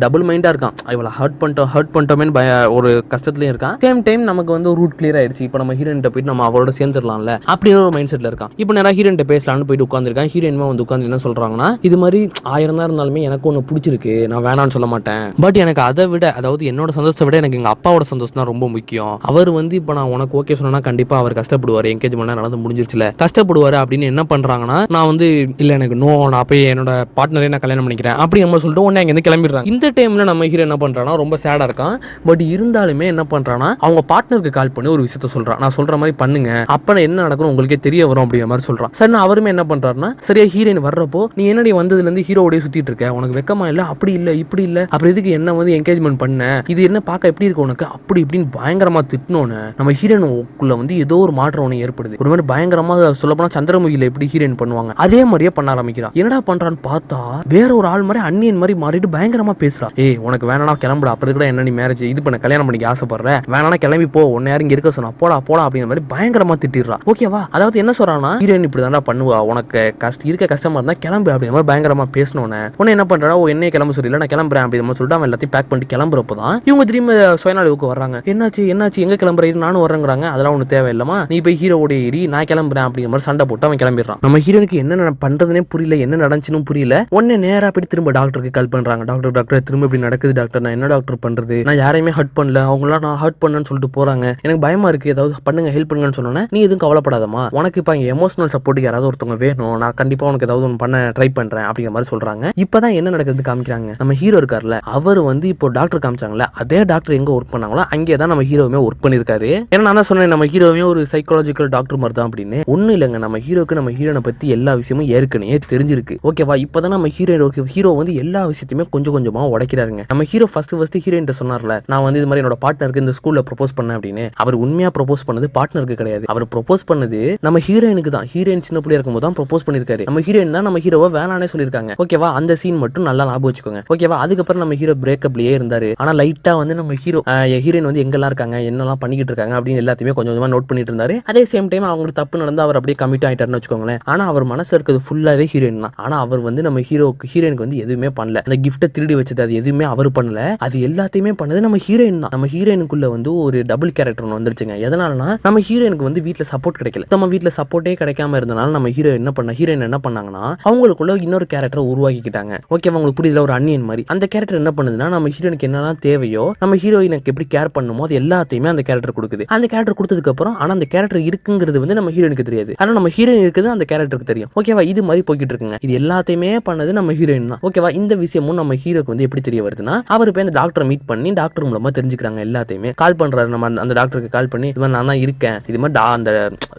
டபுள் மைண்டா இருக்கான். இவளை ஹர்ட் பண்ணிட்டோமே ஒரு கஷ்டத்துலயும் இருக்கான். சேம் டைம் நமக்கு வந்து ரூட் கிளியர் ஆயிடுச்சு, இப்போ நம்ம ஹீரோயின் போயிட்டு நம்ம அவளோட சேர்ந்துடலாம்ல அப்படின்னு ஒரு மைண்ட் செட்ல இருக்கான். இப்போ நேரா ஹீரோயின் பேசலாம்னு போயிட்டு உட்காந்துருக்கான். ஹீரோயின் வந்து உட்காந்து என்ன சொல்றாங்கன்னா, இது மாதிரி 1000 தான் இருந்தாலுமே எனக்கு ஒன்று பிடிச்சிருக்கு, நான் வேணான்னு சொல்ல மாட்டேன், பட் எனக்கு அதை விட, அதாவது என்னோட சந்தோஷத்தை விட எனக்கு எங்க அப்பாவோட சந்தோஷம் தான் ரொம்ப முக்கியம். அவர் வந்து இப்போ நான் உனக்கு ஓகே சொன்னா கண்டிப்பா அவர் கஷ்டப்படுவார், என்கேஜ்மெண்ட் நடந்து முடிஞ்சிருச்சுல, கஷ்டப்படுவாரு அப்படின்னு என்ன பண்றாங்கன்னா, நான் வந்து இல்ல எனக்கு நான் போய் என்னோட பார்ட்னரே நான் கல்யாணம் பண்ணிக்கிறேன் அப்படி நம்ம சொல்லிட்டு உடனே இங்க கிளம்பிடுறாங்க. இந்த டைம்ல நம்ம ஹீரோ என்ன பண்றானா, ரொம்ப சேடா இருக்கான். பட் இருந்தாலுமே என்ன பண்றானா, அவங்க பார்ட்னருக்கு கால் பண்ணி ஒரு விஷயத்த சொல்றான், நான் சொல்ற மாதிரி பண்ணுங்க, அப்ப என்ன நடக்கும் உங்களுக்கே தெரிய வரும் அப்படிங்கிற மாதிரி சொல்றான். சரி அவருமே என்ன பண்றாருன்னா, சரியா ஹீரோயின் வர்றப்போ நீ என்னடி வந்ததுல இருந்து ஹீரோவோட சுத்திட்டு இருக்க, உனக்கு வெக்கமா இல்ல, அப்படி இல்ல இப்படி இல்ல, அப்புறம் இதுக்கு என்ன வந்து என்கேஜ்மெண்ட் பண்ண, இது என்ன பார்க்க எப்படி இருக்கு உனக்கு அப்படி இப்படின்னு பயங்கரமா திட்டினோன்னு நம்ம ஹீரோயினுக்குள்ள வந்து ஏதோ ஒரு மாற்றம் ஒன்று ஏற்படுது. ஒரு மாதிரி பயங்கரமா சொல்லப்போனா சந்திரமுகில எப்படி ஹீரோயின் பண்ணுவாங்க அதே மாதிரியே பண்ண ஆரம்பிக்கிறான். என்னடா பண்றான்னு பார்த்தா வேற ஒரு ஆள் மாதிரி அன்னியன் மாதிரி மாறிட்டு பயங்கரமா பேசுறா. ஏய் உனக்கு வேணா கிளம்புடா, அப்புறம் கூட என்ன நீ மேரேஜ் இது பண்ண கல்யாணம் பண்ணிக்க ஆசைப்படுற, வேணா கிளம்பி போ, உன்னை யாரும் இங்க இருக்க சொன்னா, போடா அப்படிங்கிற மாதிரி பயங்கரமா திட்டிடுறா. ஓகேவா, அதாவது என்ன சொல்றான்னா, ஹீரோயின் இப்படிதான்டா பண்ணுவா, உனக்கு இருக்க கஷ்டமா இருந்தா கிளம்பு அப்படிங்கிற மாதிரி பயங்கரமா பேசணும்னு உன்னை என்ன பண்றா, என்னைய கிளம்ப சொல்லி நான் கிளம்புறேன் அப்படிங்கிற மாதிரி சொல்லிட்டு அவன் எல்லாத்தையும் பேக் பண்ணிட்டு கிளம்புறப்பதான் இவங்க திரும்பி சுயநாளுக்கு வர்றாங்க. என்னாச்சு எங்க கிளம்புறீங்க, நானும் வரேங்கிறாங்க. அதெல்லாம் ஒண்ணு தேவையில்லாமா, நீ போய் ஹீரோட ஏறி நான் கிளம்புறேன் அப்படிங்கிற மாதிரி சண்டை போட்டு அவன் கிளம்பிடுறான். நம்ம ஹீரோனுக்கு என்ன பண்றதுனே புரியல, என்ன நடந்துச்சுன்னு புரியல. உடனே நேரா போய் திரும்ப டாக்டருக்கு கால் பண்றாங்க. டாக்டர் திரும்ப இப்படி நடக்குது டாக்டர், நான் என்ன டாக்டர் பண்றது, நான் யாரையுமே ஹர்ட் பண்ணல, அவங்களாம் நான் ஹர்ட் பண்ணேன்னு சொல்லிட்டு போறாங்க, எனக்கு பயமா இருக்கு, ஏதாவது பண்ணுங்க ஹெல்ப் பண்ணுங்கன்னு சொன்னோன்னே, நீ எதுவும் கவலைப்படாதமா, உனக்கு இப்ப எமோஷனல் சப்போர்ட்டுக்கு யாராவது ஒருத்தவங்க வேணும், நான் கண்டிப்பா உனக்கு ஏதாவது ஒன்று பண்ண ட்ரை பண்றேன் அப்படிங்கிற மாதிரி சொல்றாங்க. இப்பதான் என்ன நடக்குது காமிக்கிறாங்க. நம்ம ஹீரோ இருக்கார்ல, அவர் வந்து இப்போ டாக்டர் காமிச்சாங்களே, அதே டாக்டர் எங்க ஒர்க் பண்ணாங்களோ அங்கே தான் நம்ம ஹீரோவுமே ஒர்க் பண்ணிருக்காரு. ஏன்னா நான் தான் சொன்னேன் நம்ம ஹீரோவே ஒரு சைக்காலஜிக்கல் டாக்டர் மாதிரி தான் அப்படின்னு. ஒன்னும் இல்லைங்க, நம்ம ஹீரோக்கு நம்ம ஹீரோனை பத்தி எல்லா விஷயமும் ஏற்கனவே தெரிஞ்சிருக்கு. ஓகேவா, இப்பதான் நம்ம ஹீரோ வந்து எல்லா விஷயத்தையுமே கொஞ்சம் கொஞ்சமா உடைக்கிறாருங்க. நம்ம ஹீரோ ஃபர்ஸ்ட் ஹீரோயின் சொன்னார்ல, நான் வந்து இது மாதிரி என்னோட பார்ட்னருக்கு இந்த ஸ்கூல்ல ப்ரொபோஸ் பண்ணேன் அப்படின்னு. அவர் உண்மையா ப்ரொபோஸ் பண்ணது பார்ட்னருக்கு கிடையாது, அவர் ப்ரொபோஸ் பண்ணது நம்ம ஹீரோயினுக்கு தான். ஹீரோயின் சின்ன பிள்ளையா இருக்கும்போது தான் ப்ரொபோஸ் பண்ணிருக்காரு. நம்ம ஹீரோயின் தான் நம்ம ஹீரோவை வேணானே சொல்லிருக்காங்க. ஓகேவா, அந்த சீன் மட்டும் நல்லா ஞாபகம் வச்சுக்கோங்க. ஓகேவா, அதுக்கப்புறம் நம்ம ஹீரோ பிரேக்கப்லயே இருந்தாரு. ஆனா லைட்டா வந்து நம்ம ஹீரோயின் வந்து எங்கெல்லாம் இருக்காங்க, என்னெல்லாம் பண்ணிக்கிட்டு இருக்காங்க அப்படின்னு எல்லாத்தையுமே கொஞ்சம் கொஞ்சமா நோட் பண்ணிட்டு இருந்தாரு. அதே சேம் டைம் அவங்களுக்கு தப்பு நடந்து அவர் அப்படியே கமிட் ஆயிட்டாருன்னு வச்சுக்கோங்களேன். ஆனா அவர் மனசு இருக்கிறது ஃபுல்லாவே ஹீரோயின் தான். ஆனா அவர் வந்து நம்ம ஹீரோயினுக்கு வந்து எதுவுமே பண்ணல. அந்த கிஃப்ட்டை திருடி வச்சது அது எதுவுமே அவர் பண்ணல, அது எல்லாத்தையுமே பண்ணது நம்ம ஹீரோயின் தான். நம்ம ஹீரோயினுக்குள்ள வந்து ஒரு டபுள் கேரக்டர் ஒன்று வந்துருச்சுங்க. எதனாலனா நம்ம ஹீரோயினுக்கு வந்து வீட்டுல சப்போர்ட் கிடைக்கல. நம்ம வீட்டுல சப்போர்ட்டே கிடைக்காம இருந்தனால நம்ம ஹீரோயின் என்ன பண்ணாங்கன்னா அவங்களுக்குள்ள இன்னொரு கேரக்டர் உருவாக்கிட்டாங்க. ஓகே, அவங்களுக்கு புரியல, ஒரு அன்னியன் மாதிரி. அந்த கேரக்டர் என்ன பண்ணுதுன்னா, நம்ம ஹீரோயினுக்கு என்னெல்லாம் தேவையோ, நம்ம ஹீரோயினுக்கு எப்படி கேர் பண்ணுமோ அது எல்லாத்தையுமே அந்த கேரக்டர் கொடுக்குது. அந்த கேரக்டர் கொடுத்ததுக்கு அப்புறம் ஆனா அந்த கேரக்டர் இருக்குங்கிறது வந்து நம்ம ஹீரோயினுக்கு தெரியாது. ஆனா நம்ம ஹீரோயின் இருக்குது அந்த கேரக்டருக்கு தெரியும். ஓகேவா, இது மாதிரி போய்கிட்டு இருக்குங்க. இது எல்லாத்தையுமே பண்ணது நம்ம ஹீரோயின் தான். ஓகேவா, இந்த விஷயமும் நம்ம ஹீரோக்கு வந்து எப்படி தெரிய வருதுன்னா, அவர் போய் அந்த டாக்டரை மீட் பண்ணி டாக்டர் மூலமா தெரிஞ்சுக்கிறாங்க. எல்லாத்தையுமே கால் பண்றாரு. நம்ம அந்த டாக்டருக்கு கால் பண்ணி இது மாதிரி நான் தான் இருக்கேன், இது மாதிரி அந்த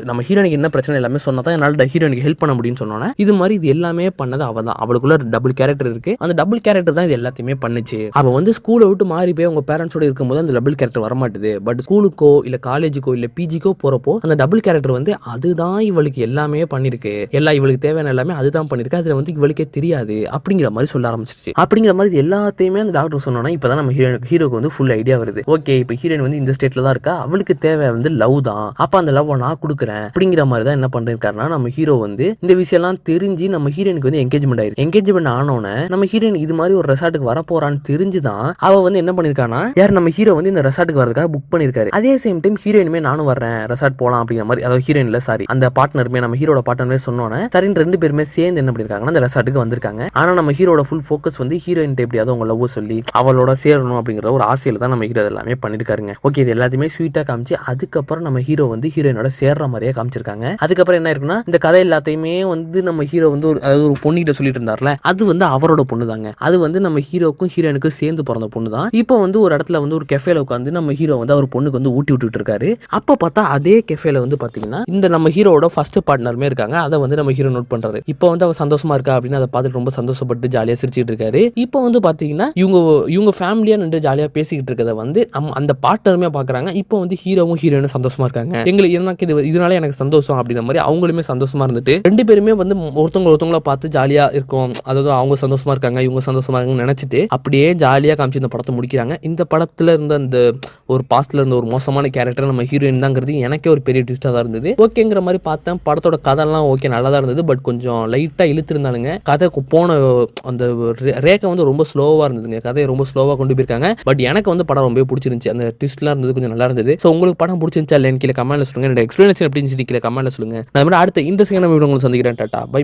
நம்ம ஹீரோயினுக்கு என்ன பிரச்சனை எல்லாமே சொன்னதான் என்னால ஹீரோயினுக்கு ஹெல்ப் பண்ண முடியும்னு சொன்னோன்னே, இது மாதிரி இது எல்லாமே பண்ணது அவ தான். அவளுக்குள்ள டபுள் கேரக்டர் இருக்கு. அந்த டபுள் கேரக்டர் தான் இது எல்லாத்தையுமே பண்ணுச்சு. அவ வந்து ஸ்கூலை விட்டு மாறி போய் அவங்க பேரண்ட்ஸோட இருக்கும்போது அந்த டபுள் கேரக்டர் வரமாட்டுது. பட் ஸ்கூலுக்கோ இல்ல காலேஜுக்கோ இல்ல பிஜிக்கோ போறப்போ அந்த டபுள் கேரக்டர் வந்து அதுதான் இவளுக்கு எல்லாமே பண்ணிருக்கு, இவளுக்கு தேவையான எல்லாமே அதுதான் பண்ணிருக்கு, அதுல வந்து இவளுக்கே தெரியாது அப்படிங்கிற மாதிரி சொல்ல ஆரம்பிச்சிருச்சு. அப்படிங்கிற மாதிரி எல்லாத்தையுமே அந்த டாக்டர் சொன்னோன்னா இப்பதான் நம்ம ஹீரோக்கு வந்து ஃபுல் ஐடியா வருது. ஓகே, இப்ப ஹீரோயின் வந்து இந்த ஸ்டேட்ல தான் இருக்கா, அவளுக்கு தேவை வந்து லவ் தான், அப்ப அந்த லவ் நான் கொடுக்குறேன் அப்படிங்கிற மாதிரி தான் என்ன பண்ணிருக்காருன்னா, நம்ம ஹீரோ வந்து இந்த விஷயம் எல்லாம் தெரிஞ்சு நம்ம ஹீரோயினுக்கு வந்து என்கேஜ்மெண்ட் ஆயிருக்கு. என்கேஜ்மெண்ட் ஆனோன்னு நம்ம ஹீரோயின் இது மாதிரி ஒரு ரெசார்ட்டுக்கு வர போறான்னு தெரிஞ்சுதான் அவ வந்து என்ன பண்ணிருக்கானா, யார் நம்ம ஹீரோ வந்து இந்த ரெசார்ட்டுக்கு வரதுக்காக புக் பண்ணிருக்காரு. அதே சேம் டைம் ஹீரோயினுமே நானும் வர்றேன் ரெசார்ட் போலாம் அப்படிங்கிற மாதிரி, அதாவது ஹீரோயின்ல சாரி அந்த பார்ட்னருமே நம்ம ஹீரோட பார்ட்னருமே சொன்னோன்னே சரின்னு 2 பேருமே சேர்ந்து என்ன பண்ணிருக்காங்கன்னா அந்த ரெசார்ட்டுக்கு வந்திருக்காங்க. ஆனா நம்ம ஹீரோட ஃபுல் ஃபோக்கஸ் வந்து ஹீரோயின் எப்படியாவது அவங்க லவ் சொல்லி அவளோட சேரணும் அப்படிங்கிற ஒரு ஆசையில தான் நம்ம ஹீரோ எல்லாமே பண்ணிருக்காருங்க. ஓகே, இது எல்லாத்தையுமே ஸ்வீட்டா காமிச்சு அதுக்கப்புறம் நம்ம ஹீரோ வந்து ஹீரோயினோட சேர்ற மாதிரியே காமிச்சிருக்காங்க. அதுக்கப்புறம் என்ன இருக்குன்னா, இந்த கதை எல்லாத்தையுமே வந்து நம்ம ஹீரோ வந்து ஒரு பொண்ணுகிட்ட சொல்லிட்டு இருந்தார்ல, அது வந்து அவரோட பொண்ணு தாங்க. அது வந்து நம்ம ஹீரோக்கும் ஹீரோயினுக்கும் சேர்ந்து பிறந்த பொண்ணு தான். இப்போ வந்து ஒரு இடத்துல வந்து ஒரு கெஃபேல உட்காந்து நம்ம ஹீரோ வந்து அவர் பொண்ணுக்கு வந்து ஊட்டி விட்டுட்டு இருக்காரு. அப்ப பார்த்தா அதே கெஃபேல வந்து பாத்தீங்கன்னா இந்த நம்ம ஹீரோட ஃபர்ஸ்ட் பார்ட்னருமே இருக்காங்க. அதை வந்து நம்ம ஹீரோ நோட் பண்றாரு. இப்போ வந்து அவர் சந்தோஷமா இருக்கா அப்படின்னு அதை பார்த்துட்டு ரொம்ப சந்தோஷப்பட்டு ஜாலியா சிரிச்சிட்டு இருக்காரு. இப்போ வந்து பாத்தீங்கன்னா இவங்க ஃபேமிலியா நின்று ஜாலியா பேசிக்கிட்டு இருக்கத வந்து அந்த பார்ட்னருமே பாக்குறாங்க. இப்போ வந்து ஹீரோவும் ஹீரோயினும் சந்தோஷமா இருக்காங்க. எனக்கு இதனால எனக்கு சந்தோஷம் அப்படிங்கிற மாதிரி அவங்களுமே சந்தோஷமா இருந்துட்டு 2 பேருமே வந்து ஒருத்தவங்கள பார்த்து ஜாலியா இருக்கும். அதாவது அவங்க சந்தோஷமா இருக்காங்க, இவங்க சந்தோஷமா இருக்காங்கன்னு நினைச்சிட்டு அப்படியே ஜாலியா காமிச்சு இந்த படத்தை முடிக்கிறாங்க. இந்த படத்துல இருந்த அந்த ஒரு பாஸ்ட்ல இருந்த ஒரு மோசமான கேரக்டர் நம்ம ஹீரோயின் தாங்கிறது எனக்கே ஒரு பெரிய ட்விஸ்டா தான் இருந்தது. ஓகேங்கிற மாதிரி பார்த்தேன். படத்தோட கதைலாம் ஓகே நல்லா தான் இருந்தது. பட் கொஞ்சம் லைட்டா இழுத்துருந்தானுங்க. கதை போன அந்த ரேக்கை வந்து ரொம்ப ஸ்லோவா இருந்ததுங்க. கதையை ரொம்ப ஸ்லோவா கொண்டு போயிருக்காங்க. பட் எனக்கு வந்து படம் ரொம்ப பிடிச்சிருந்துச்சு. அந்த ட்விஸ்ட்லாம் இருந்தது கொஞ்சம் நல்லா இருந்தது. ஸோ உங்களுக்கு படம் பிடிச்சிருந்துச்சா இல்லைன்னு கீழே கமெண்ட்ல சொல்லுங்க. என்னோட எக்ஸ்பிளனேஷன் எப்படி இருந்துச்சு கீழே கமெண்ட்ல சொல்லுங்க. நான் அடுத்த இந்த செகண்ட் வீடியோ உங்களுக்கு சந்திக்கிறேன். Tata bye.